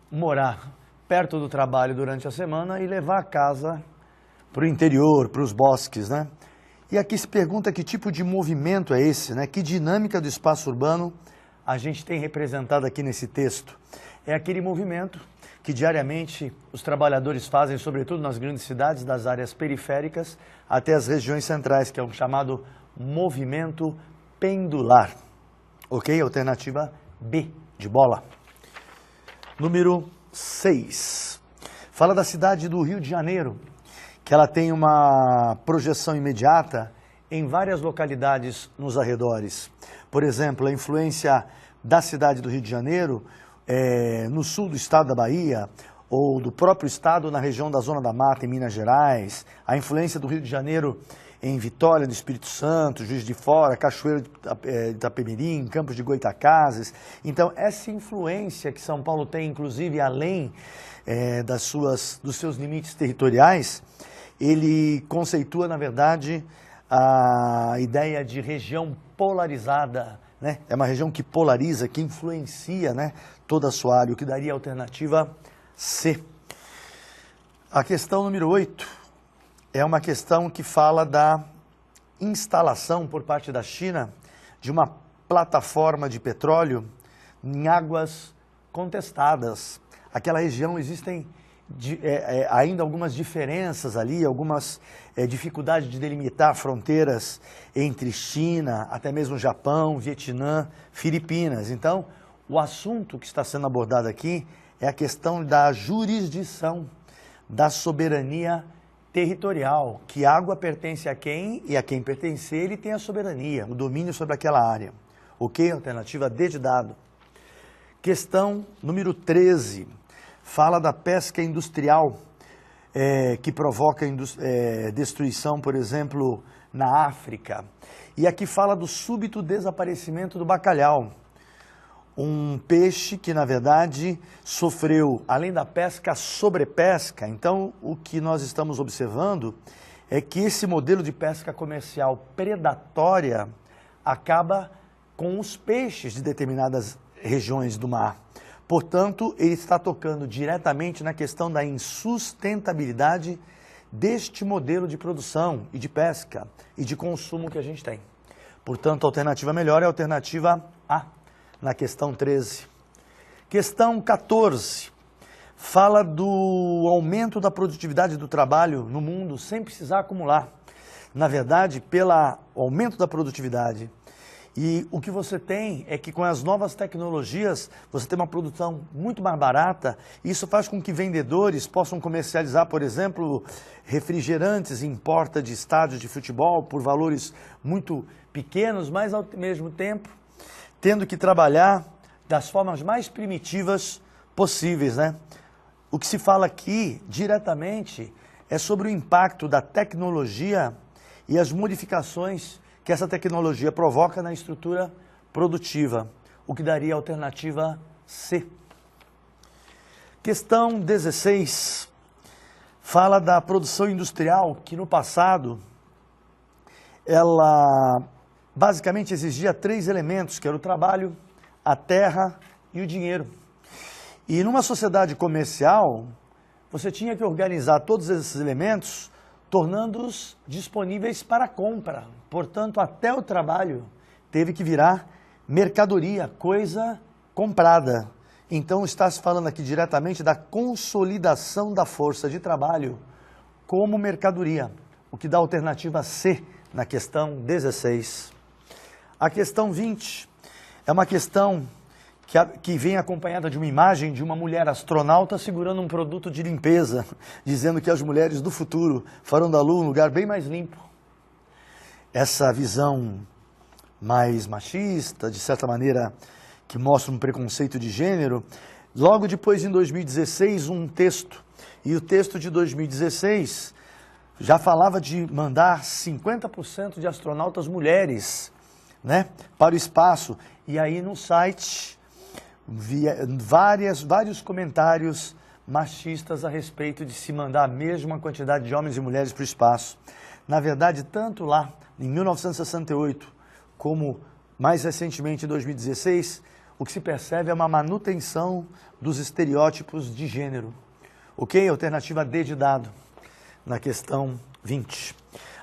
morar perto do trabalho durante a semana e levar a casa para o interior, para os bosques, né? E aqui se pergunta que tipo de movimento é esse, né? Que dinâmica do espaço urbano a gente tem representado aqui nesse texto? É aquele movimento que diariamente os trabalhadores fazem, sobretudo nas grandes cidades, das áreas periféricas até as regiões centrais, que é o chamado movimento pendular. Ok? Alternativa B, de bola. Número 6. Fala da cidade do Rio de Janeiro, que ela tem uma projeção imediata em várias localidades nos arredores. Por exemplo, a influência da cidade do Rio de Janeiro no sul do estado da Bahia, ou do próprio estado na região da Zona da Mata, em Minas Gerais, a influência do Rio de Janeiro em Vitória do Espírito Santo, Juiz de Fora, Cachoeiro de Itapemirim, Campos de Goytacazes. Então, essa influência que São Paulo tem, inclusive além dos seus limites territoriais, ele conceitua, na verdade, a ideia de região polarizada, né? É uma região que polariza, que influencia, né, toda a sua área, o que daria a alternativa C. A questão número 8 é uma questão que fala da instalação por parte da China de uma plataforma de petróleo em águas contestadas. Aquela região existem ainda algumas diferenças ali, algumas dificuldades de delimitar fronteiras entre China, até mesmo Japão, Vietnã, Filipinas. Então, o assunto que está sendo abordado aqui é a questão da jurisdição, da soberania territorial, que água pertence a quem e a quem pertencer ele tem a soberania, o domínio sobre aquela área. Ok? Alternativa D de dado. Questão número 13. Fala da pesca industrial, que provoca destruição, por exemplo, na África. E aqui fala do súbito desaparecimento do bacalhau. Um peixe que, na verdade, sofreu, além da pesca, a sobrepesca. Então, o que nós estamos observando é que esse modelo de pesca comercial predatória acaba com os peixes de determinadas regiões do mar. Portanto, ele está tocando diretamente na questão da insustentabilidade deste modelo de produção e de pesca e de consumo que a gente tem. Portanto, a alternativa melhor é a alternativa A, na questão 13. Questão 14. Fala do aumento da produtividade do trabalho no mundo sem precisar acumular. Na verdade, pelo aumento da produtividade. E o que você tem é que com as novas tecnologias, você tem uma produção muito mais barata, e isso faz com que vendedores possam comercializar, por exemplo, refrigerantes em porta de estádios de futebol por valores muito pequenos, mas ao mesmo tempo tendo que trabalhar das formas mais primitivas possíveis, né? O que se fala aqui diretamente é sobre o impacto da tecnologia e as modificações que essa tecnologia provoca na estrutura produtiva, o que daria a alternativa C. Questão 16 fala da produção industrial, que no passado ela basicamente exigia 3 elementos, que era o trabalho, a terra e o dinheiro. E numa sociedade comercial, você tinha que organizar todos esses elementos, tornando-os disponíveis para compra. Portanto, até o trabalho teve que virar mercadoria, coisa comprada. Então, está se falando aqui diretamente da consolidação da força de trabalho como mercadoria, o que dá a alternativa C na questão 16. A questão 20 é uma questão que vem acompanhada de uma imagem de uma mulher astronauta segurando um produto de limpeza, dizendo que as mulheres do futuro farão da Lua um lugar bem mais limpo. Essa visão mais machista, de certa maneira, que mostra um preconceito de gênero. Logo depois, em 2016, um texto, e o texto de 2016 já falava de mandar 50% de astronautas mulheres, né, para o espaço. E aí no site vários comentários machistas a respeito de se mandar a mesma quantidade de homens e mulheres para o espaço. Na verdade, tanto lá, em 1968, como mais recentemente em 2016, o que se percebe é uma manutenção dos estereótipos de gênero. Ok? Alternativa D de dado, na questão 20.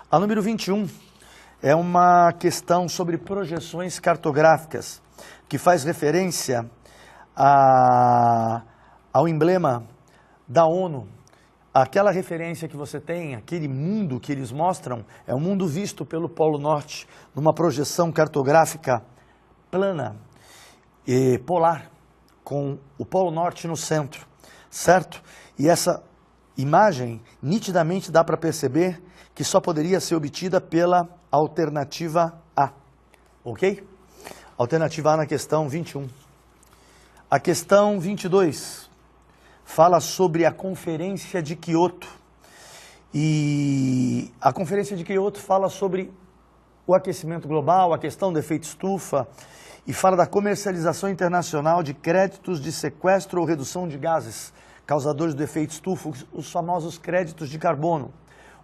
A número 21 é uma questão sobre projeções cartográficas, que faz referência ao emblema da ONU. Aquela referência que você tem, aquele mundo que eles mostram, é um mundo visto pelo Polo Norte, numa projeção cartográfica plana e polar, com o Polo Norte no centro, certo? E essa imagem, nitidamente dá para perceber que só poderia ser obtida pela alternativa A, ok? Alternativa A na questão 21. A questão 22 fala sobre a Conferência de Quioto. E a Conferência de Quioto fala sobre o aquecimento global, a questão do efeito estufa, e fala da comercialização internacional de créditos de sequestro ou redução de gases causadores do efeito estufa, os famosos créditos de carbono.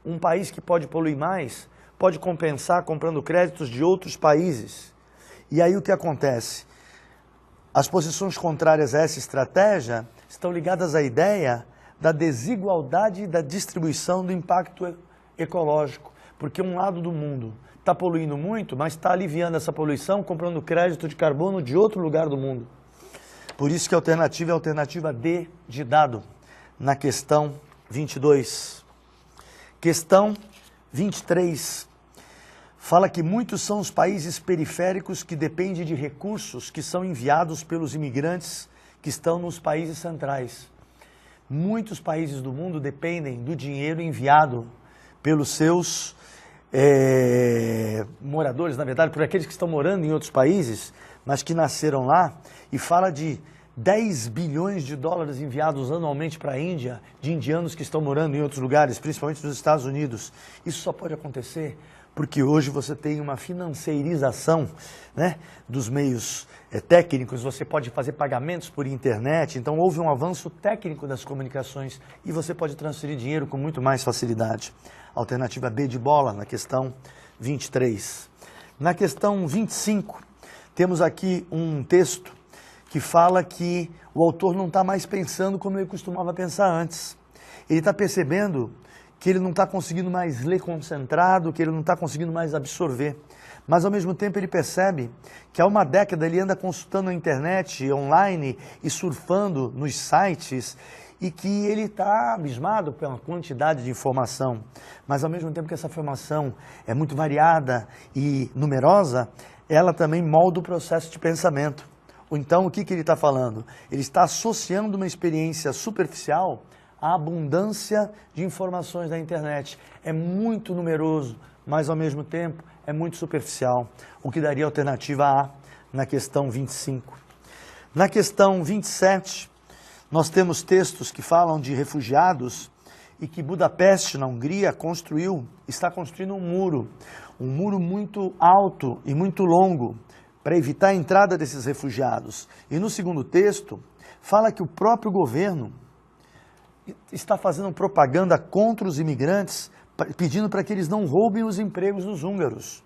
Um país que pode poluir mais pode compensar comprando créditos de outros países. E aí o que acontece? As posições contrárias a essa estratégia estão ligadas à ideia da desigualdade da distribuição do impacto ecológico, porque um lado do mundo está poluindo muito, mas está aliviando essa poluição comprando crédito de carbono de outro lugar do mundo. Por isso que a alternativa é a alternativa D de dado, na questão 22. Questão 23 fala que muitos são os países periféricos que dependem de recursos que são enviados pelos imigrantes que estão nos países centrais. Muitos países do mundo dependem do dinheiro enviado pelos seus moradores, na verdade, por aqueles que estão morando em outros países, mas que nasceram lá, e fala de 10 bilhões de dólares enviados anualmente para a Índia, de indianos que estão morando em outros lugares, principalmente nos Estados Unidos. Isso só pode acontecer porque hoje você tem uma financeirização, né, dos meios técnicos, você pode fazer pagamentos por internet, então houve um avanço técnico das comunicações e você pode transferir dinheiro com muito mais facilidade. Alternativa B de bola, na questão 23. Na questão 25, temos aqui um texto que fala que o autor não está mais pensando como ele costumava pensar antes. Ele está percebendo que ele não está conseguindo mais ler concentrado, que ele não está conseguindo mais absorver. Mas, ao mesmo tempo, ele percebe que há uma década ele anda consultando a internet, online, e surfando nos sites, e que ele está abismado pela quantidade de informação. Mas, ao mesmo tempo que essa informação é muito variada e numerosa, ela também molda o processo de pensamento. Então, o que ele está falando? Ele está associando uma experiência superficial à abundância de informações da internet. É muito numeroso, mas ao mesmo tempo é muito superficial, o que daria a alternativa A na questão 25. Na questão 27, nós temos textos que falam de refugiados e que Budapeste, na Hungria, está construindo um muro muito alto e muito longo, para evitar a entrada desses refugiados. E no segundo texto, fala que o próprio governo está fazendo propaganda contra os imigrantes, pedindo para que eles não roubem os empregos dos húngaros.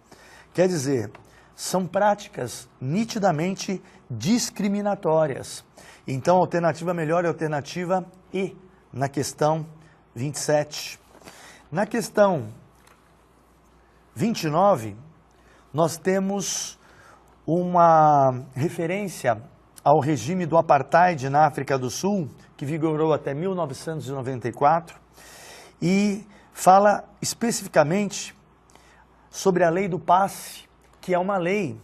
Quer dizer, são práticas nitidamente discriminatórias. Então, a alternativa melhor é a alternativa E, na questão 27. Na questão 29, nós temos uma referência ao regime do apartheid na África do Sul, que vigorou até 1994, e fala especificamente sobre a lei do passe, que é uma lei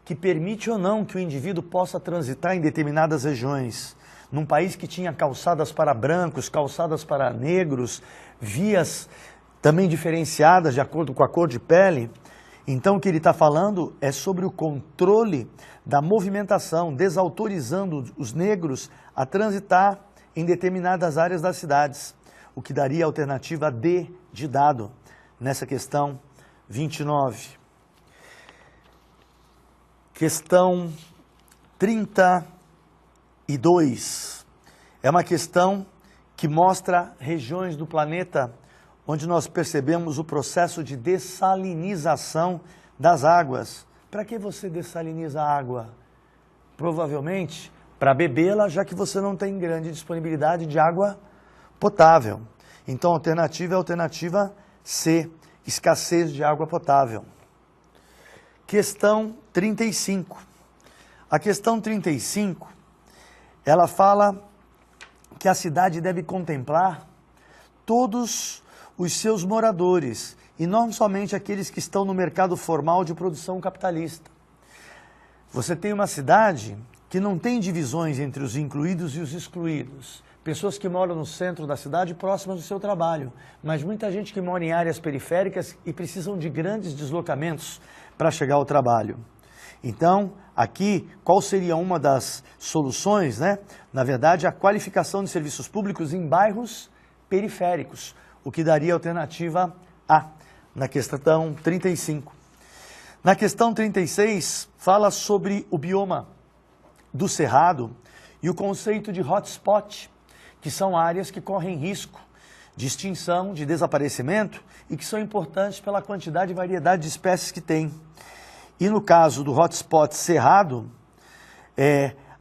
que permite ou não que o indivíduo possa transitar em determinadas regiões. Num país que tinha calçadas para brancos, calçadas para negros, vias também diferenciadas de acordo com a cor de pele. Então, o que ele está falando é sobre o controle da movimentação, desautorizando os negros a transitar em determinadas áreas das cidades, o que daria a alternativa D de dado nessa questão 29. Questão 32 é uma questão que mostra regiões do planeta onde nós percebemos o processo de dessalinização das águas. Para que você dessaliniza a água? Provavelmente para bebê-la, já que você não tem grande disponibilidade de água potável. Então a alternativa é a alternativa C, escassez de água potável. Questão 35. A questão 35, ela fala que a cidade deve contemplar todos os seus moradores, e não somente aqueles que estão no mercado formal de produção capitalista. Você tem uma cidade que não tem divisões entre os incluídos e os excluídos. Pessoas que moram no centro da cidade próximas do seu trabalho, mas muita gente que mora em áreas periféricas e precisam de grandes deslocamentos para chegar ao trabalho. Então, aqui, qual seria uma das soluções, né? Na verdade, a qualificação de serviços públicos em bairros periféricos, o que daria alternativa A, na questão 35. Na questão 36, fala sobre o bioma do Cerrado e o conceito de hotspot, que são áreas que correm risco de extinção, de desaparecimento e que são importantes pela quantidade e variedade de espécies que tem. E no caso do hotspot Cerrado,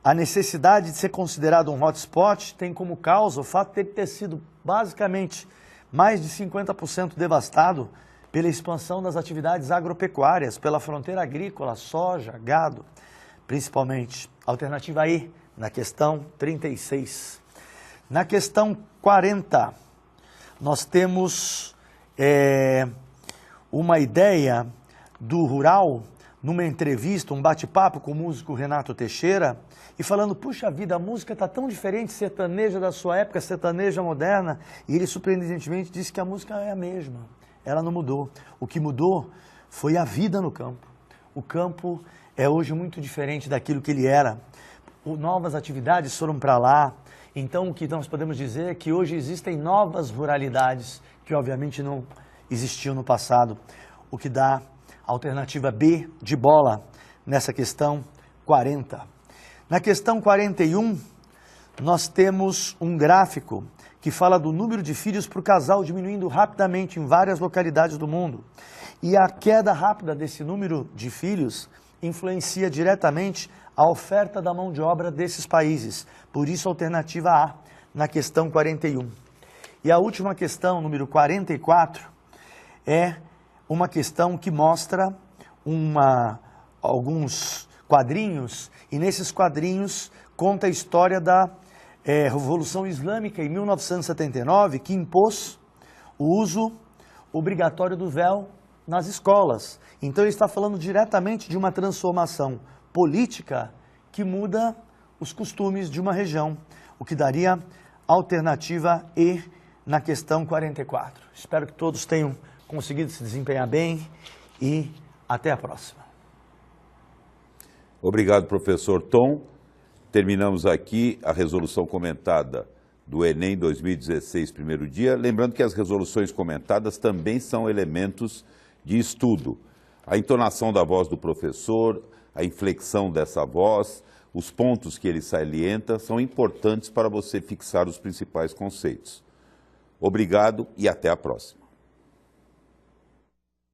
a necessidade de ser considerado um hotspot tem como causa o fato de ter sido basicamente mais de 50% devastado pela expansão das atividades agropecuárias, pela fronteira agrícola, soja, gado, principalmente. Alternativa E, na questão 36. Na questão 40, nós temos uma ideia do rural, numa entrevista, um bate-papo com o músico Renato Teixeira, e falando, puxa vida, a música está tão diferente, sertaneja da sua época, sertaneja moderna, e ele surpreendentemente disse que a música é a mesma, ela não mudou. O que mudou foi a vida no campo. O campo é hoje muito diferente daquilo que ele era. Novas atividades foram para lá, então o que nós podemos dizer é que hoje existem novas ruralidades que obviamente não existiam no passado, o que dá a alternativa B de bola nessa questão 40. Na questão 41, nós temos um gráfico que fala do número de filhos por casal diminuindo rapidamente em várias localidades do mundo. E a queda rápida desse número de filhos influencia diretamente a oferta da mão de obra desses países. Por isso, a alternativa A, na questão 41. E a última questão, número 44, é uma questão que mostra alguns quadrinhos, e nesses quadrinhos conta a história da Revolução Islâmica em 1979, que impôs o uso obrigatório do véu nas escolas. Então ele está falando diretamente de uma transformação política que muda os costumes de uma região, o que daria alternativa E na questão 44. Espero que todos tenham conseguido se desempenhar bem e até a próxima. Obrigado, professor Tom. Terminamos aqui a resolução comentada do Enem 2016, primeiro dia. Lembrando que as resoluções comentadas também são elementos de estudo. A entonação da voz do professor, a inflexão dessa voz, os pontos que ele salienta são importantes para você fixar os principais conceitos. Obrigado e até a próxima.